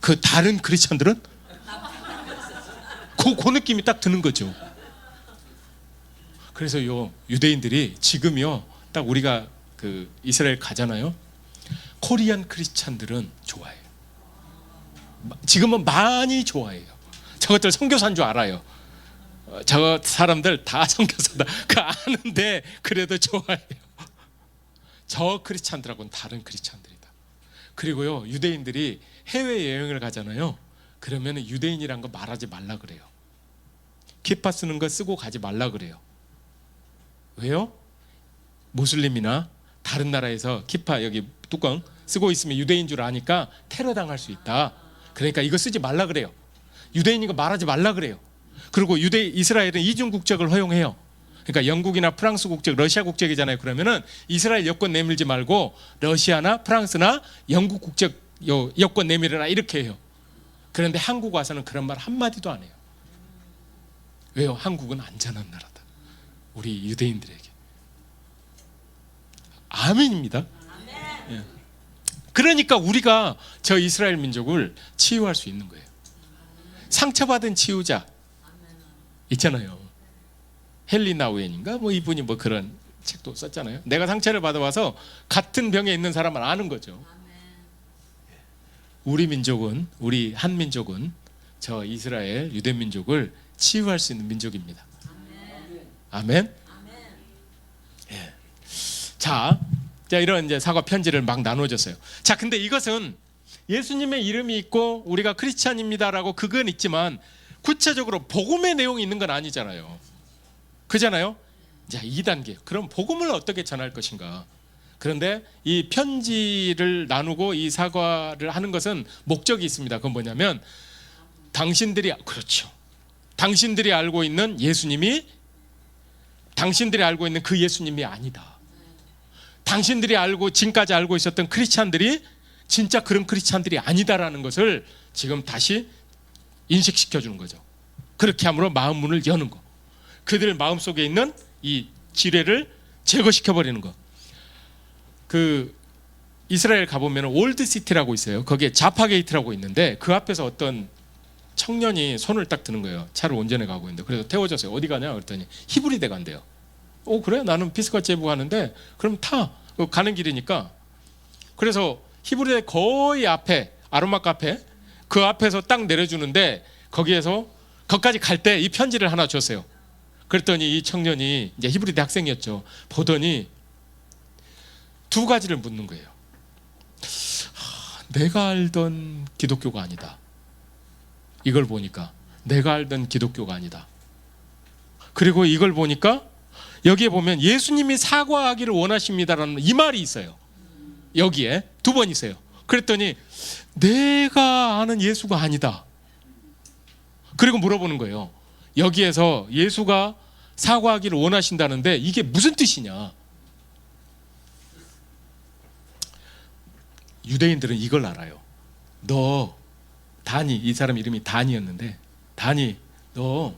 그 다른 크리스찬들은 그 느낌이 딱 드는 거죠. 그래서 유대인들이 지금요 딱 우리가 그 이스라엘 가잖아요. 코리안 크리스찬들은 좋아해요. 지금은 많이 좋아해요. 저것들 선교사인 줄 알아요. 저 사람들 다 선교사다. 그 아는데 그래도 좋아해요. 저 크리스찬들하고는 다른 크리스찬들이다. 그리고요 유대인들이 해외 여행을 가잖아요. 그러면 유대인이란 거 말하지 말라 그래요. 키파 쓰는 거 쓰고 가지 말라 그래요. 왜요? 무슬림이나 다른 나라에서 키파 여기 뚜껑 쓰고 있으면 유대인 줄 아니까 테러 당할 수 있다. 그러니까 이거 쓰지 말라 그래요. 유대인인 거 말하지 말라 그래요. 그리고 이스라엘은 이중 국적을 허용해요. 그러니까 영국이나 프랑스 국적, 러시아 국적이잖아요. 그러면은 이스라엘 여권 내밀지 말고 러시아나 프랑스나 영국 국적 여권 내밀으라 이렇게 해요. 그런데 한국 와서는 그런 말 한마디도 안 해요. 왜요? 한국은 안전한 나라다. 우리 유대인들에게. 아멘입니다. 예. 그러니까 우리가 저 이스라엘 민족을 치유할 수 있는 거예요. 상처받은 치유자 있잖아요. 헨리 나우엔인가 뭐 이분이 뭐 그런 책도 썼잖아요. 내가 상처를 받아와서 같은 병에 있는 사람을 아는 거죠. 우리 민족은, 우리 한 민족은 저 이스라엘 유대 민족을 치유할 수 있는 민족입니다. 아멘. 예. 자, 이런 이제 사과 편지를 막 나눠줬어요. 자, 근데 이것은 예수님의 이름이 있고 우리가 크리스찬입니다라고 그건 있지만 구체적으로 복음의 내용이 있는 건 아니잖아요. 그잖아요. 자, 2단계. 그럼 복음을 어떻게 전할 것인가? 그런데 이 편지를 나누고 이 사과를 하는 것은 목적이 있습니다. 그건 뭐냐면 당신들이 알고 있는 예수님이 당신들이 알고 있는 그 예수님이 아니다. 당신들이 지금까지 알고 있었던 크리스찬들이 진짜 그런 크리스찬들이 아니다라는 것을 지금 다시 인식시켜 주는 거죠. 그렇게 함으로 마음 문을 여는 거. 그들 마음속에 있는 이 지뢰를 제거시켜 버리는 거. 그 이스라엘 가보면 올드시티라고 있어요. 거기에 자파 게이트라고 있는데 그 앞에서 어떤 청년이 손을 딱 드는 거예요. 차를 운전해 가고 있는데 그래서 태워줬어요. 어디 가냐 그랬더니 히브리대 간대요. 그래? 나는 피스카 제부 가는데 그럼 타. 가는 길이니까. 그래서 히브리대 거의 앞에 아로마 카페 그 앞에서 딱 내려주는데 거기까지 갈 때 이 편지를 하나 줬어요. 그랬더니 이 청년이 이제 히브리대 학생이었죠. 보더니 두 가지를 묻는 거예요. 내가 알던 기독교가 아니다. 이걸 보니까 내가 알던 기독교가 아니다. 그리고 이걸 보니까 여기에 보면 예수님이 사과하기를 원하십니다라는 이 말이 있어요. 여기에 두 번 있어요. 그랬더니 내가 아는 예수가 아니다. 그리고 물어보는 거예요. 여기에서 예수가 사과하기를 원하신다는데 이게 무슨 뜻이냐? 유대인들은 이걸 알아요. 너 다니, 이 사람 이름이 다니였는데, 다니 너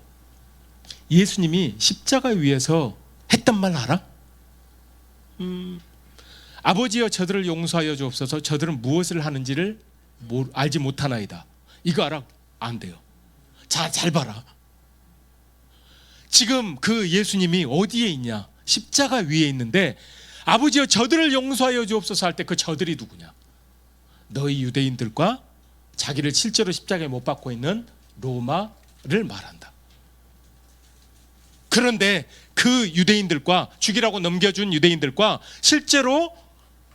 예수님이 십자가 위에서 했던 말 알아? 아버지여 저들을 용서하여 주옵소서. 저들은 무엇을 하는지를 알지 못하나이다. 이거 알아? 안 돼요. 자, 잘 봐라. 지금 그 예수님이 어디에 있냐? 십자가 위에 있는데 아버지여 저들을 용서하여 주옵소서 할 때 그 저들이 누구냐? 너희 유대인들과 자기를 실제로 십자가에 못 박고 있는 로마를 말한다. 그런데 그 유대인들과, 죽이라고 넘겨준 유대인들과 실제로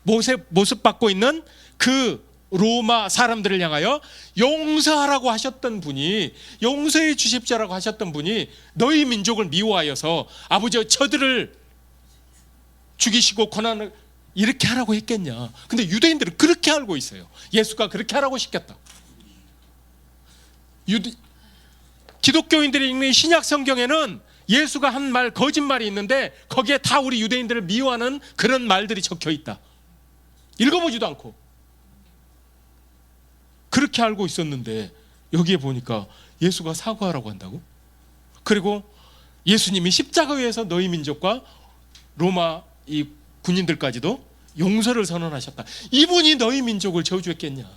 모습 받고 있는 그 로마 사람들을 향하여 용서하라고 하셨던 분이, 용서해 주십시오라고 하셨던 분이 너희 민족을 미워하여서 아버지여 저들을 죽이시고 고난을 이렇게 하라고 했겠냐? 근데 유대인들은 그렇게 알고 있어요. 예수가 그렇게 하라고 시켰다. 기독교인들이 읽는 신약 성경에는 예수가 한 말, 거짓말이 있는데 거기에 다 우리 유대인들을 미워하는 그런 말들이 적혀 있다. 읽어보지도 않고 그렇게 알고 있었는데 여기에 보니까 예수가 사과하라고 한다고? 그리고 예수님이 십자가 위에서 너희 민족과 로마 이 군인들까지도 용서를 선언하셨다. 이분이 너희 민족을 저주했겠냐?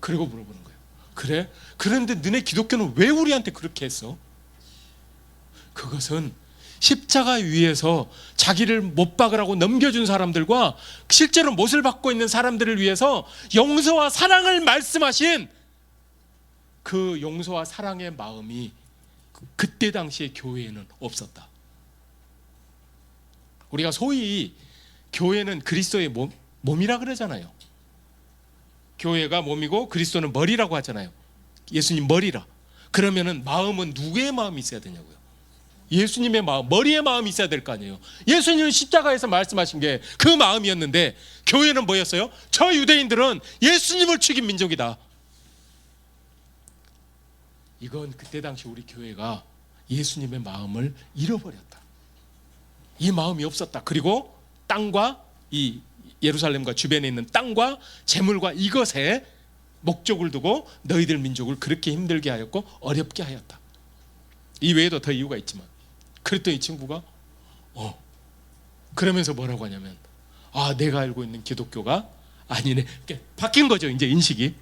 그리고 물어보는 거예요. 그래? 그런데 너네 기독교는 왜 우리한테 그렇게 했어? 그것은 십자가 위에서 자기를 못 박으라고 넘겨준 사람들과 실제로 못을 받고 있는 사람들을 위해서 용서와 사랑을 말씀하신 그 용서와 사랑의 마음이 그때 당시에 교회에는 없었다. 우리가 소위 교회는 그리스도의 몸이라 그러잖아요. 교회가 몸이고 그리스도는 머리라고 하잖아요. 예수님 머리라. 그러면은 마음은 누구의 마음이 있어야 되냐고요? 예수님의 마음, 머리의 마음이 있어야 될 거 아니에요. 예수님은 십자가에서 말씀하신 게 그 마음이었는데 교회는 뭐였어요? 저 유대인들은 예수님을 죽인 민족이다. 이건 그때 당시 우리 교회가 예수님의 마음을 잃어버렸다. 이 마음이 없었다. 그리고 땅과 이 예루살렘과 주변에 있는 땅과 재물과 이것에 목적을 두고 너희들 민족을 그렇게 힘들게 하였고 어렵게 하였다. 이 외에도 더 이유가 있지만, 그랬더니 이 친구가 그러면서 뭐라고 하냐면, 아, 내가 알고 있는 기독교가 아니네. 바뀐 거죠, 이제 인식이.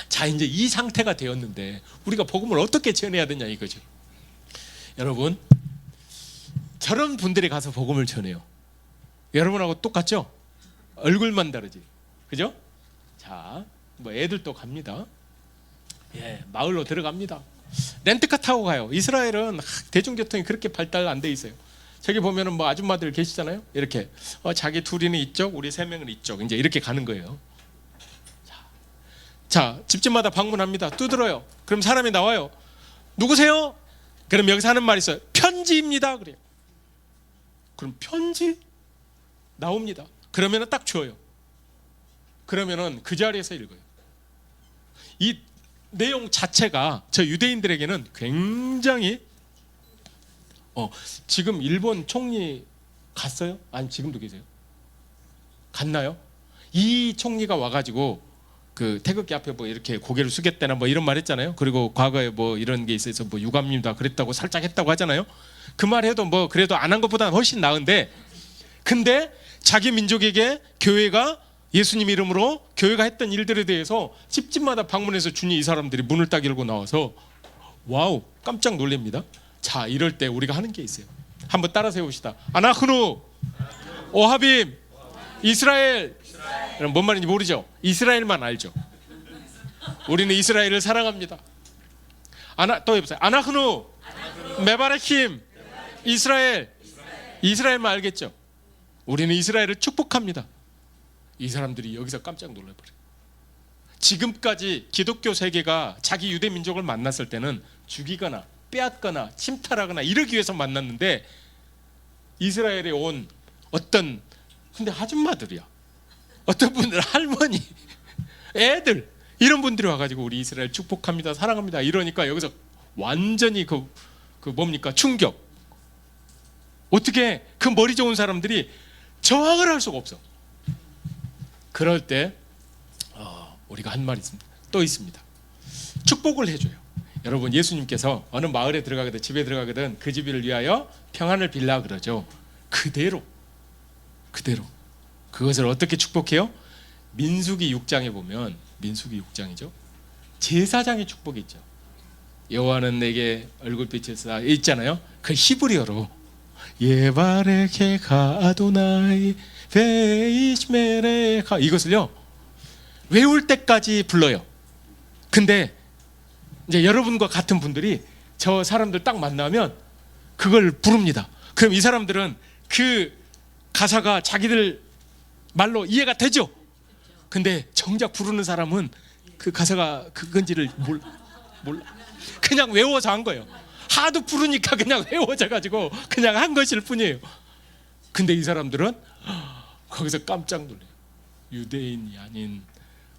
자, 이제 이 상태가 되었는데 우리가 복음을 어떻게 전해야 되냐 이거죠. 여러분, 저런 분들이 가서 복음을 전해요. 여러분하고 똑같죠? 얼굴만 다르지, 그죠? 자, 뭐 애들도 갑니다. 예, 마을로 들어갑니다. 렌트카 타고 가요. 이스라엘은 대중교통이 그렇게 발달 안 돼 있어요. 저기 보면은 뭐 아줌마들 계시잖아요. 이렇게 자기 둘이는 이쪽, 우리 세 명은 이쪽, 이제 이렇게 가는 거예요. 자, 집집마다 방문합니다. 두드려요. 그럼 사람이 나와요. 누구세요? 그럼 여기서 하는 말이 있어요. 편지입니다. 그래요. 그럼 편지 나옵니다. 그러면은 딱 줘요. 그러면은 그 자리에서 읽어요. 이 내용 자체가 저 유대인들에게는 굉장히 지금 일본 총리 갔어요? 아니 지금도 계세요? 갔나요? 이 총리가 와가지고 그 태극기 앞에 뭐 이렇게 고개를 숙였다나 뭐 이런 말 했잖아요. 그리고 과거에 뭐 이런 게 있어서 뭐 유감입니다 그랬다고 살짝 했다고 하잖아요. 그 말 해도 뭐 그래도 안 한 것보다는 훨씬 나은데, 근데 자기 민족에게 교회가 예수님 이름으로 교회가 했던 일들에 대해서 집집마다 방문해서 주니 이 사람들이 문을 딱 열고 나와서 와우, 깜짝 놀랍니다. 자, 이럴 때 우리가 하는 게 있어요. 한번 따라 세웁시다. 아나흐누 오하빔 이스라엘. 여러분 뭔 말인지 모르죠? 이스라엘만 알죠. 우리는 이스라엘을 사랑합니다. 또 해보세요. 아나흐누 메바라킴 이스라엘. 이스라엘만 알겠죠? 우리는 이스라엘을 축복합니다. 이 사람들이 여기서 깜짝 놀라버려요. 지금까지 기독교 세계가 자기 유대 민족을 만났을 때는 죽이거나 빼앗거나 침탈하거나 이러기 위해서 만났는데 이스라엘에 온 어떤 근데 아줌마들이야. 어떤 분들은 할머니, 애들 이런 분들이 와가지고 우리 이스라엘 축복합니다, 사랑합니다 이러니까 여기서 완전히 그 뭡니까 충격. 어떻게 그 머리 좋은 사람들이 저항을 할 수가 없어. 그럴 때 우리가 한 말이 또 있습니다. 축복을 해줘요. 여러분 예수님께서 어느 마을에 들어가거든 집에 들어가거든 그 집을 위하여 평안을 빌라 그러죠. 그대로 그것을 어떻게 축복해요? 민수기 6장에 보면 민수기 6장이죠. 제사장의 축복이 있죠. 여호와는 내게 얼굴빛을 쏴 있잖아요. 그 히브리어로 예바레케가 아도나이 베이시메레카 이것을요 외울 때까지 불러요. 근데 이제 여러분과 같은 분들이 저 사람들 딱 만나면 그걸 부릅니다. 그럼 이 사람들은 그 가사가 자기들 말로 이해가 되죠. 근데 정작 부르는 사람은 그 가사가 그건지를 몰라. 그냥 외워서 한 거예요. 하도 부르니까 그냥 외워져 가지고 그냥 한 것일 뿐이에요. 근데 이 사람들은 거기서 깜짝 놀래요. 유대인이 아닌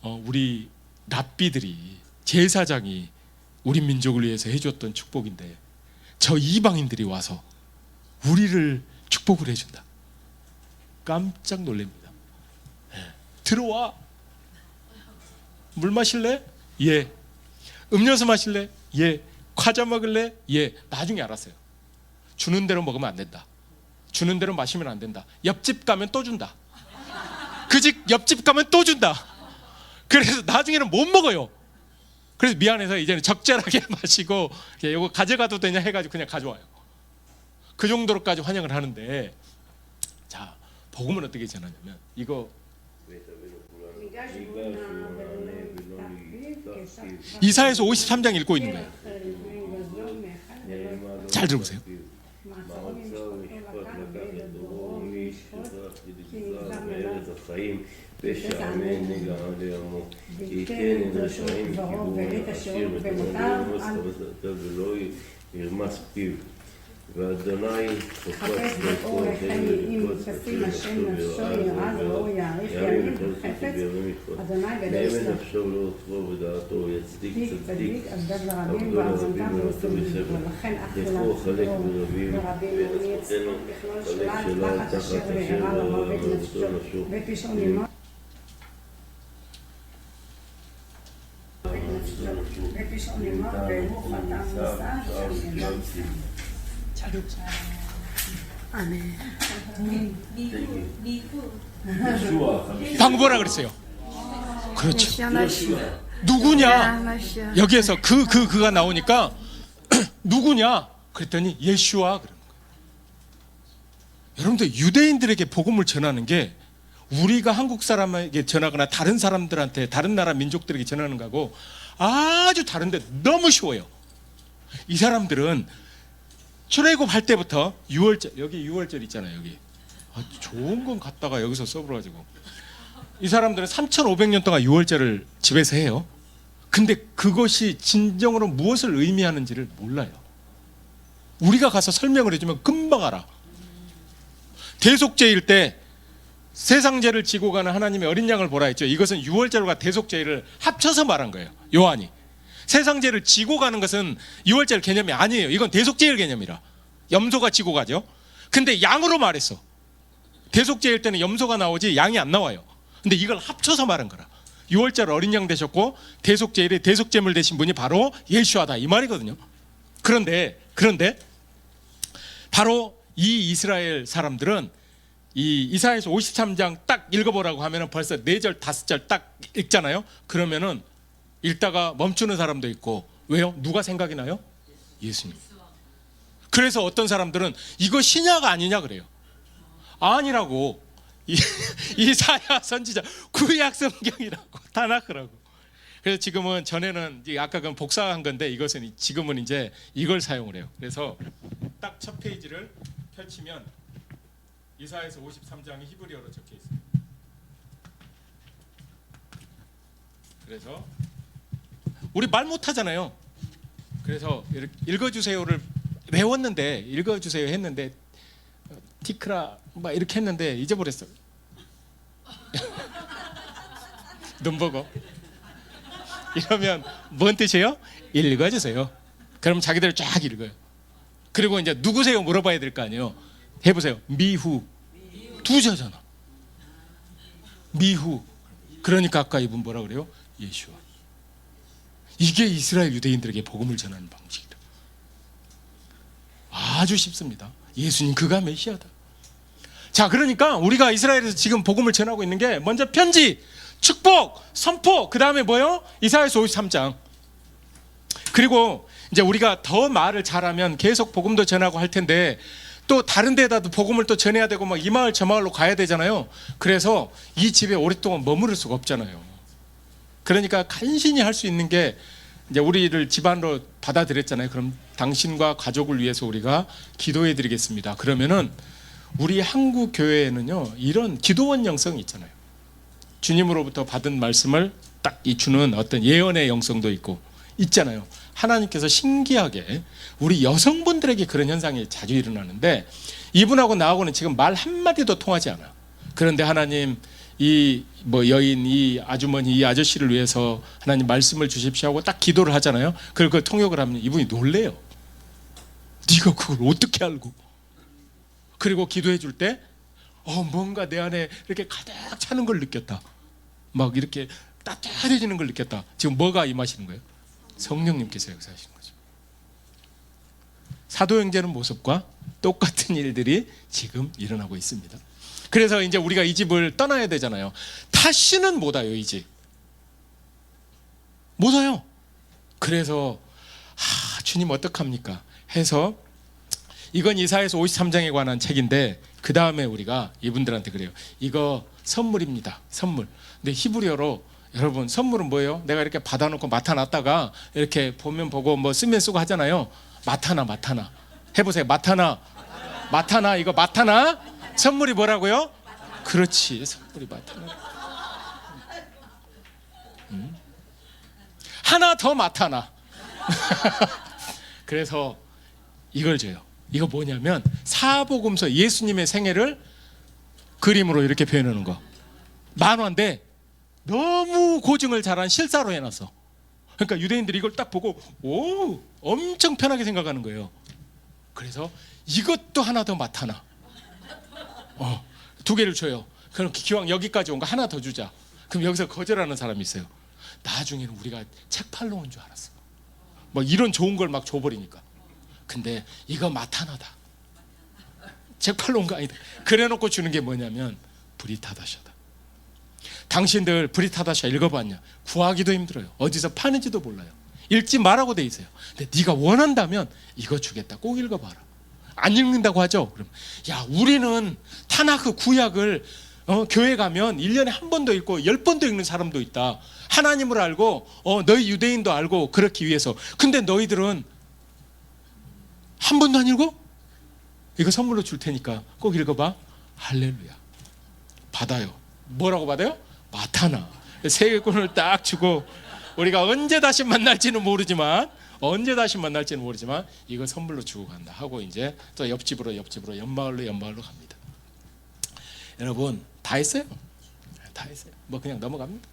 우리 랍비들이 제사장이 우리 민족을 위해서 해줬던 축복인데 저 이방인들이 와서 우리를 축복을 해준다. 깜짝 놀랍니다. 들어와. 물 마실래? 예. 음료수 마실래? 예. 과자 먹을래? 예. 나중에 알았어요. 주는 대로 먹으면 안 된다. 주는 대로 마시면 안 된다. 옆집 가면 또 준다. 그 집 옆집 가면 또 준다. 그래서 나중에는 못 먹어요. 그래서 미안해서 이제는 적절하게 마시고 이거 가져가도 되냐 해가지고 그냥 가져와요. 그 정도로까지 환영을 하는데 자 복음은 어떻게 전하냐면 이거 이사야서 53장 읽고 있는 거예요. 잘 들어보세요. ואדוני חפש באור החיים כשים השם נפשו ירעד ואור יעריך ימים וחפץ אדוני בלב נפשו לא טבו ודעתו יצדיק צדיק אבדד לרבים ועזונתם ולסביב ולכן אך ולעצמו ורבים יוני יצדיק בכלול שלל תחת אשר וערה למוות נפשו ופשעו נימו ופשעו נימו והוא חתם נסע שם ידם 방금 뭐라 그랬어요? 그렇죠. 누구냐? 여기에서 그가 나오니까 누구냐? 그랬더니 예슈아 그러는 거예요. 여러분들 유대인들에게 복음을 전하는 게 우리가 한국 사람에게 전하거나 다른 사람들한테 다른 나라 민족들에게 전하는 거하고 아주 다른데 너무 쉬워요. 이 사람들은 출애굽 할 때부터 6월절 여기 6월절 있잖아요. 여기 좋은 건 갖다가 여기서 써버려가지고 이 사람들은 3,500년 동안 6월절을 집에서 해요. 근데 그것이 진정으로 무엇을 의미하는지를 몰라요. 우리가 가서 설명을 해주면 금방 알아. 대속죄일 때 세상죄를 지고 가는 하나님의 어린 양을 보라 했죠. 이것은 6월절과 대속죄를 합쳐서 말한 거예요. 요한이. 세상죄를 지고 가는 것은 6월절 개념이 아니에요. 이건 대속죄일 개념이라. 염소가 지고 가죠. 근데 양으로 말했어. 대속죄일 때는 염소가 나오지 양이 안 나와요. 근데 이걸 합쳐서 말한 거라. 6월절 어린 양 되셨고 대속죄일에 대속죄물 되신 분이 바로 예수하다 이 말이거든요. 그런데 바로 이 이스라엘 사람들은 이 이사야서 53장 딱 읽어보라고 하면은 벌써 4절 5절 딱 읽잖아요. 그러면은 읽다가 멈추는 사람도 있고 왜요? 누가 생각이 나요? 예수님. 그래서 어떤 사람들은 이거 신약 아니냐 그래요. 아니라고. 이사야 선지자 구약 성경이라고 다나크라고. 그래서 지금은 전에는 아까 그 복사한 건데 이것은 지금은 이제 이걸 사용을 해요. 그래서 딱 첫 페이지를 펼치면 이사야서 53장이 히브리어로 적혀 있어요. 그래서 우리 말 못하잖아요. 그래서 이렇게 읽어주세요를 외웠는데 읽어주세요 했는데 티크라 막 이렇게 했는데 잊어버렸어. 눈 보고 이러면 뭔 뜻이에요? 읽어주세요. 그럼 자기들 쫙 읽어요. 그리고 이제 누구세요 물어봐야 될 거 아니에요. 해보세요. 미후 두자잖아. 미후. 그러니까 아까 이분 뭐라 그래요? 예수와. 이게 이스라엘 유대인들에게 복음을 전하는 방식이다. 아주 쉽습니다. 예수님 그가 메시아다. 자, 그러니까 우리가 이스라엘에서 지금 복음을 전하고 있는 게 먼저 편지, 축복, 선포, 그 다음에 뭐요? 이사야서 53장. 그리고 이제 우리가 더 말을 잘하면 계속 복음도 전하고 할 텐데 또 다른 데다도 복음을 또 전해야 되고 막 이 마을 저 마을로 가야 되잖아요. 그래서 이 집에 오랫동안 머무를 수가 없잖아요. 그러니까 간신히 할 수 있는 게 이제 우리를 집안으로 받아들였잖아요. 그럼 당신과 가족을 위해서 우리가 기도해 드리겠습니다. 그러면은 우리 한국 교회에는요 이런 기도원 영성이 있잖아요. 주님으로부터 받은 말씀을 딱 주는 어떤 예언의 영성도 있고 있잖아요. 하나님께서 신기하게 우리 여성분들에게 그런 현상이 자주 일어나는데 이분하고 나하고는 지금 말 한마디도 통하지 않아. 그런데 하나님 이 뭐 여인, 이 아주머니, 이 아저씨를 위해서 하나님 말씀을 주십시오 하고 딱 기도를 하잖아요. 그걸 통역을 하면 이분이 놀래요. 네가 그걸 어떻게 알고? 그리고 기도해 줄 때 뭔가 내 안에 이렇게 가득 차는 걸 느꼈다. 막 이렇게 따뜻해지는 걸 느꼈다. 지금 뭐가 임하시는 거예요? 성령님께서 역사하시는 거죠. 사도행전의 모습과 똑같은 일들이 지금 일어나고 있습니다. 그래서 이제 우리가 이 집을 떠나야 되잖아요. 다시는 못 와요. 이 집 못 와요. 그래서 주님 어떡합니까 해서 이건 이사야서 53장에 관한 책인데 그 다음에 우리가 이분들한테 그래요. 이거 선물입니다. 선물. 근데 히브리어로 여러분 선물은 뭐예요? 내가 이렇게 받아놓고 맡아놨다가 이렇게 보면 보고 뭐 쓰면 쓰고 하잖아요. 마타나 해보세요. 마타나 이거 마타나 선물이 뭐라고요? 그렇지, 선물이 마타나. 하나 더 마타나. 그래서 이걸 줘요. 이거 뭐냐면 사복음서 예수님의 생애를 그림으로 이렇게 표현하는 거. 만화인데 너무 고증을 잘한 실사로 해놨어. 그러니까 유대인들이 이걸 딱 보고 엄청 편하게 생각하는 거예요. 그래서 이것도 하나 더 맡아놔. 2개를 줘요. 그럼 기왕 여기까지 온 거 하나 더 주자. 그럼 여기서 거절하는 사람이 있어요. 나중에는 우리가 책 팔러 온 줄 알았어. 뭐 이런 좋은 걸 막 줘버리니까. 근데 이거 마타나다. 책 팔러 온 거 아니다. 그래놓고 주는 게 뭐냐면 브리타다샤다. 당신들 브리타다샤 읽어봤냐? 구하기도 힘들어요. 어디서 파는지도 몰라요. 읽지 말라고 돼 있어요. 근데 네가 원한다면 이거 주겠다. 꼭 읽어봐라. 안 읽는다고 하죠? 그럼 우리는 타나크 구약을 교회 가면 1년에 한 번도 읽고 10번도 읽는 사람도 있다. 하나님을 알고 너희 유대인도 알고 그렇기 위해서. 근데 너희들은 한 번도 안 읽어? 이거 선물로 줄 테니까 꼭 읽어봐. 할렐루야. 받아요. 뭐라고 받아요? 마타나. 세계권을 딱 주고 우리가 언제 다시 만날지는 모르지만 이거 선물로 주고 간다 하고 이제 또 옆집으로 연마을로 갑니다. 여러분 다 했어요. 뭐 그냥 넘어갑니다.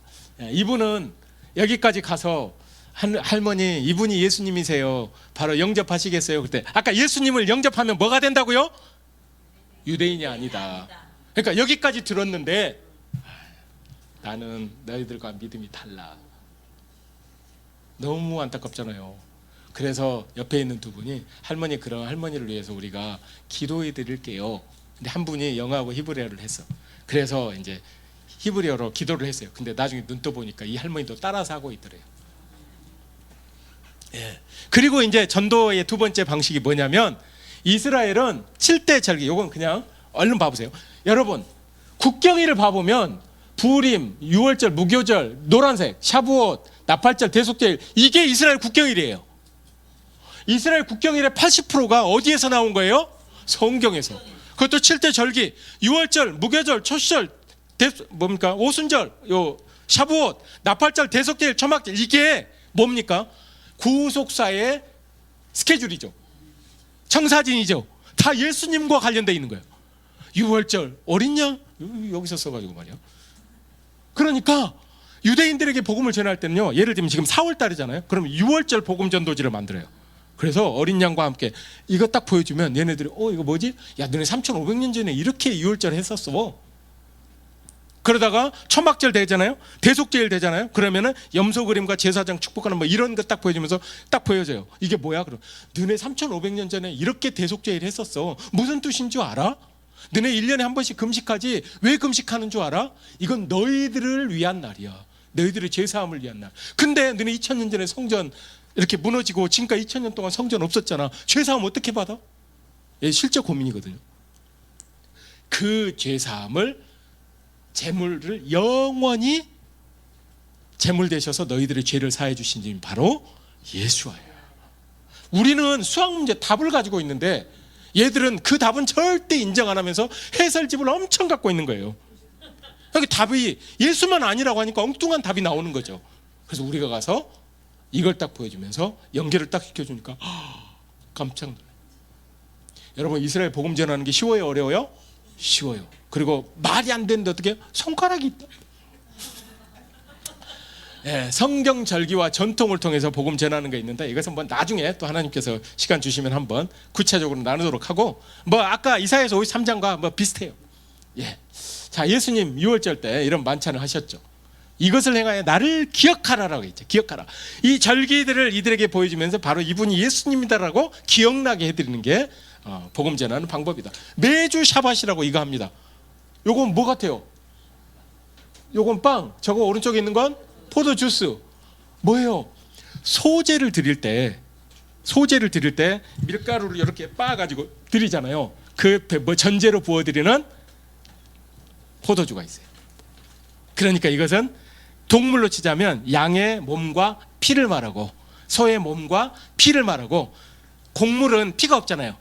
이분은 여기까지 가서 할머니 이분이 예수님이세요. 바로 영접하시겠어요? 그때 아까 예수님을 영접하면 뭐가 된다고요? 유대인이 아니다. 그러니까 여기까지 들었는데 나는 너희들과 믿음이 달라. 너무 안타깝잖아요. 그래서 옆에 있는 두 분이 그런 할머니를 위해서 우리가 기도해 드릴게요. 근데 한 분이 영어하고 히브리어를 했어. 그래서 이제 히브리어로 기도를 했어요. 근데 나중에 눈 떠보니까 이 할머니도 따라서 하고 있더래요. 그리고 이제 전도의 두 번째 방식이 뭐냐면 이스라엘은 7대 절기. 요건 그냥 얼른 봐보세요. 여러분 국경일을 봐보면 부림, 유월절, 무교절, 노란색, 샤부옷, 나팔절, 대속절 이게 이스라엘 국경일이에요. 이스라엘 국경일의 80%가 어디에서 나온 거예요? 성경에서. 그것도 7대 절기, 유월절, 무교절, 초시절, 오순절, 샤부옷, 나팔절, 대속절, 초막절, 이게 뭡니까? 구속사의 스케줄이죠. 청사진이죠. 다 예수님과 관련되어 있는 거예요. 유월절, 어린 양 여기서 써가지고 말이야. 그러니까 유대인들에게 복음을 전할 때는요, 예를 들면 지금 4월 달이잖아요. 그러면 6월절 복음 전도지를 만들어요. 그래서 어린 양과 함께 이거 딱 보여주면 얘네들이 이거 뭐지? 야, 너네 3,500년 전에 이렇게 6월절 했었어. 그러다가 초막절 되잖아요. 대속제일 되잖아요. 그러면은 염소 그림과 제사장 축복하는 뭐 이런 거 딱 보여주면서 딱 보여줘요. 이게 뭐야? 그럼 너네 3,500년 전에 이렇게 대속제일 했었어. 무슨 뜻인 줄 알아? 너네 1년에 한 번씩 금식하지 왜 금식하는 줄 알아? 이건 너희들을 위한 날이야. 너희들의 죄사함을 위한 날. 근데 너네 2000년 전에 성전 이렇게 무너지고 지금까지 2000년 동안 성전 없었잖아. 죄사함 어떻게 받아? 예, 실제 고민이거든요. 그 죄사함을 제물을 영원히 제물 되셔서 너희들의 죄를 사해 주신 분이 바로 예수와예요. 우리는 수학 문제 답을 가지고 있는데 얘들은 그 답은 절대 인정 안 하면서 해설집을 엄청 갖고 있는 거예요. 그러니까 답이 예수만 아니라고 하니까 엉뚱한 답이 나오는 거죠. 그래서 우리가 가서 이걸 딱 보여주면서 연결을 딱 시켜주니까 깜짝 놀라요. 여러분, 이스라엘 복음 전하는 게 쉬워요, 어려워요? 쉬워요. 그리고 말이 안 되는데 어떻게 해요? 손가락이 있다. 예, 성경 절기와 전통을 통해서 복음 전하는 게 있는데 이것은 뭐 나중에 또 하나님께서 시간 주시면 한번 구체적으로 나누도록 하고, 뭐 아까 이사야서 53장과 뭐 비슷해요. 예. 자, 예수님 6월절 때 이런 만찬을 하셨죠. 이것을 행하여 나를 기억하라라고 했죠. 기억하라. 이 절기들을 이들에게 보여주면서 바로 이분이 예수님이다라고 기억나게 해드리는 게 복음 전하는 방법이다. 매주 샤밧이라고 이거 합니다. 요건 뭐 같아요? 요건 빵, 저거 오른쪽에 있는 건 포도 주스. 뭐예요? 소제를 드릴 때 밀가루를 이렇게 빻아가지고 드리잖아요. 그 뭐 전제로 부어드리는 포도주가 있어요. 그러니까 이것은 동물로 치자면 양의 몸과 피를 말하고 소의 몸과 피를 말하고, 곡물은 피가 없잖아요.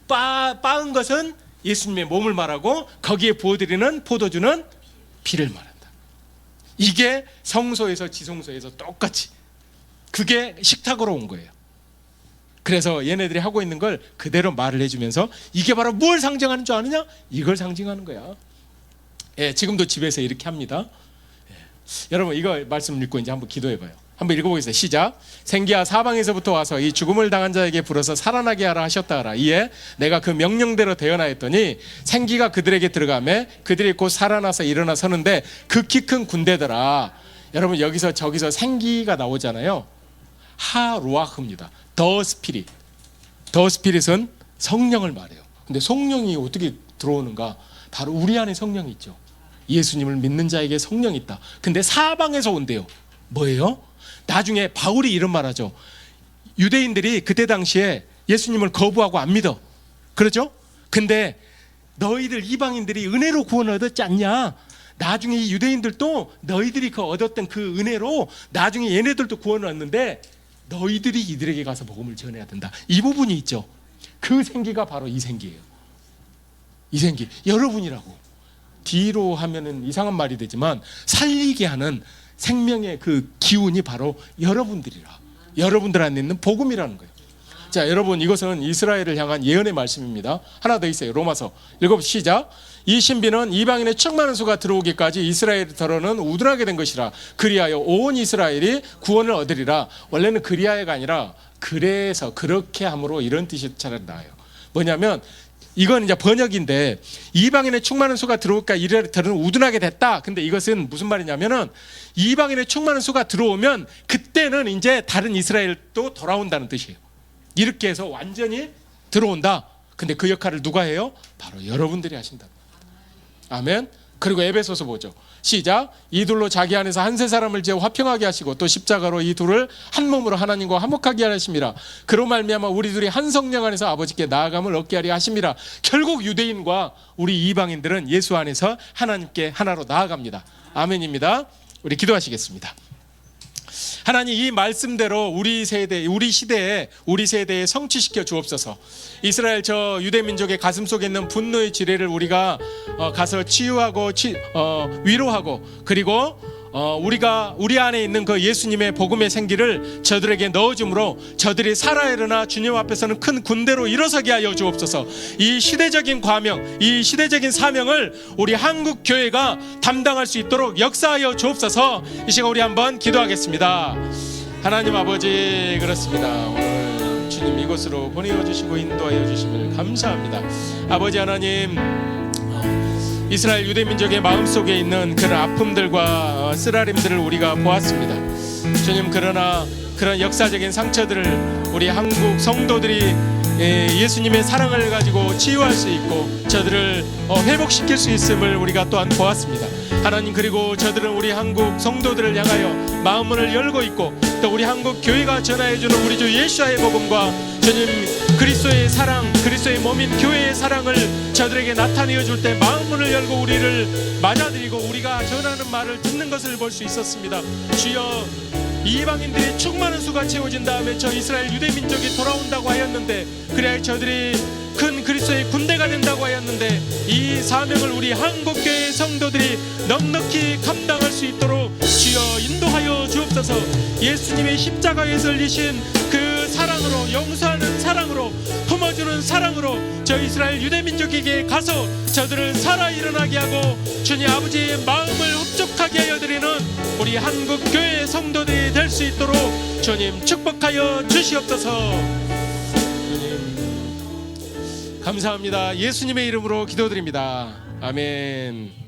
빻은 것은 예수님의 몸을 말하고 거기에 부어드리는 포도주는 피를 말한다. 이게 성소에서 지성소에서 똑같이 그게 식탁으로 온 거예요. 그래서 얘네들이 하고 있는 걸 그대로 말을 해주면서 이게 바로 뭘 상징하는 줄 아느냐? 이걸 상징하는 거야. 예, 지금도 집에서 이렇게 합니다. 예. 여러분, 이거 말씀 읽고 이제 한번 기도해봐요. 한번 읽어보겠습니다. 시작. 생기야 사방에서부터 와서 이 죽음을 당한 자에게 불어서 살아나게 하라 하셨다 하라. 이에 내가 그 명령대로 대언하였더니 생기가 그들에게 들어가매 그들이 곧 살아나서 일어나 서는데 극히 큰 군대더라. 여러분, 여기서 저기서 생기가 나오잖아요. 하루아흐입니다. 더 스피릿. 더 스피릿은 성령을 말해요. 근데 성령이 어떻게 들어오는가? 바로 우리 안에 성령이 있죠. 예수님을 믿는 자에게 성령이 있다. 근데 사방에서 온대요. 뭐예요? 나중에 바울이 이런 말하죠. 유대인들이 그때 당시에 예수님을 거부하고 안 믿어. 그렇죠? 근데 너희들 이방인들이 은혜로 구원을 얻었지 않냐? 나중에 이 유대인들도 너희들이 그 얻었던 그 은혜로 나중에 얘네들도 구원을 얻는데 너희들이 이들에게 가서 복음을 전해야 된다. 이 부분이 있죠. 그 생기가 바로 이 생기예요. 이 생기. 여러분이라고. 뒤로 하면은 이상한 말이 되지만 살리게 하는 생명의 그 기운이 바로 여러분들이라. 여러분들 안에 있는 복음이라는 거예요. 자, 여러분, 이것은 이스라엘을 향한 예언의 말씀입니다. 하나 더 있어요. 로마서 7 시작. 이 신비는 이방인의 충만한 수가 들어오기까지 이스라엘더러는 우둔하게 된 것이라. 그리하여 온 이스라엘이 구원을 얻으리라. 원래는 그리하여가 아니라 그래서 그렇게 함으로 이런 뜻이 차라리 나아요. 뭐냐면 이건 이제 번역인데 이방인의 충만한 수가 들어올까 이스라엘은 우둔하게 됐다. 근데 이것은 무슨 말이냐면은 이방인의 충만한 수가 들어오면 그때는 이제 다른 이스라엘도 돌아온다는 뜻이에요. 이렇게 해서 완전히 들어온다. 근데 그 역할을 누가 해요? 바로 여러분들이 하신다. 아멘. 그리고 에베소서 보죠. 시작. 이 둘로 자기 안에서 한 세 사람을 지어 화평하게 하시고 또 십자가로 이 둘을 한 몸으로 하나님과 화목하게 하심이라. 그로 말미암아 우리 둘이 한 성령 안에서 아버지께 나아감을 얻게 하려 하심이라. 결국 유대인과 우리 이방인들은 예수 안에서 하나님께 하나로 나아갑니다. 아멘입니다. 우리 기도하시겠습니다. 하나님 이 말씀대로 우리 세대, 우리 시대에 우리 세대에 성취시켜 주옵소서. 이스라엘 저 유대 민족의 가슴 속에 있는 분노의 지뢰를 우리가 가서 치유하고 위로하고, 그리고 우리가 우리 안에 있는 그 예수님의 복음의 생기를 저들에게 넣어줌으로 저들이 살아 일어나 주님 앞에서는 큰 군대로 일어서게 하여 주옵소서. 이 시대적인 과명, 이 시대적인 사명을 우리 한국 교회가 담당할 수 있도록 역사하여 주옵소서. 이 시간 우리 한번 기도하겠습니다. 하나님 아버지, 그렇습니다. 오늘 주님 이곳으로 보내어 주시고 인도하여 주심을 감사합니다. 아버지 하나님, 이스라엘 유대 민족의 마음속에 있는 그런 아픔들과 쓰라림들을 우리가 보았습니다. 주님, 그러나 그런 역사적인 상처들을 우리 한국 성도들이 예수님의 사랑을 가지고 치유할 수 있고 저들을 회복시킬 수 있음을 우리가 또한 보았습니다. 하나님, 그리고 저들은 우리 한국 성도들을 향하여 마음문을 열고 있고, 또 우리 한국 교회가 전하여주는 우리 주 예수와의 복음과 주님 그리스도의 사랑, 그리스도의 몸인 교회의 사랑을 저들에게 나타내어 줄 때 마음문을 열고 우리를 맞아들이고 우리가 전하는 말을 듣는 것을 볼 수 있었습니다. 주여, 이방인들이 충만한 수가 채워진 다음에 저 이스라엘 유대 민족이 돌아온다고 하였는데, 그래야 저들이 큰 그리스도의 군대가 된다고 하였는데, 이 사명을 우리 한국교회 성도들이 넉넉히 감당할 수 있도록 주여 인도하여 주옵소서. 예수님의 십자가에서 흘리신 그 사랑으로, 용서하는 사랑으로, 품어주는 사랑으로 저 이스라엘 유대 민족에게 가서 저들을 살아 일어나게 하고 주님 아버지의 마음을 흡족하게 하여 드리는 우리 한국교회 성도들이 될 수 있도록 주님 축복하여 주시옵소서. 주님 감사합니다. 예수님의 이름으로 기도드립니다. 아멘.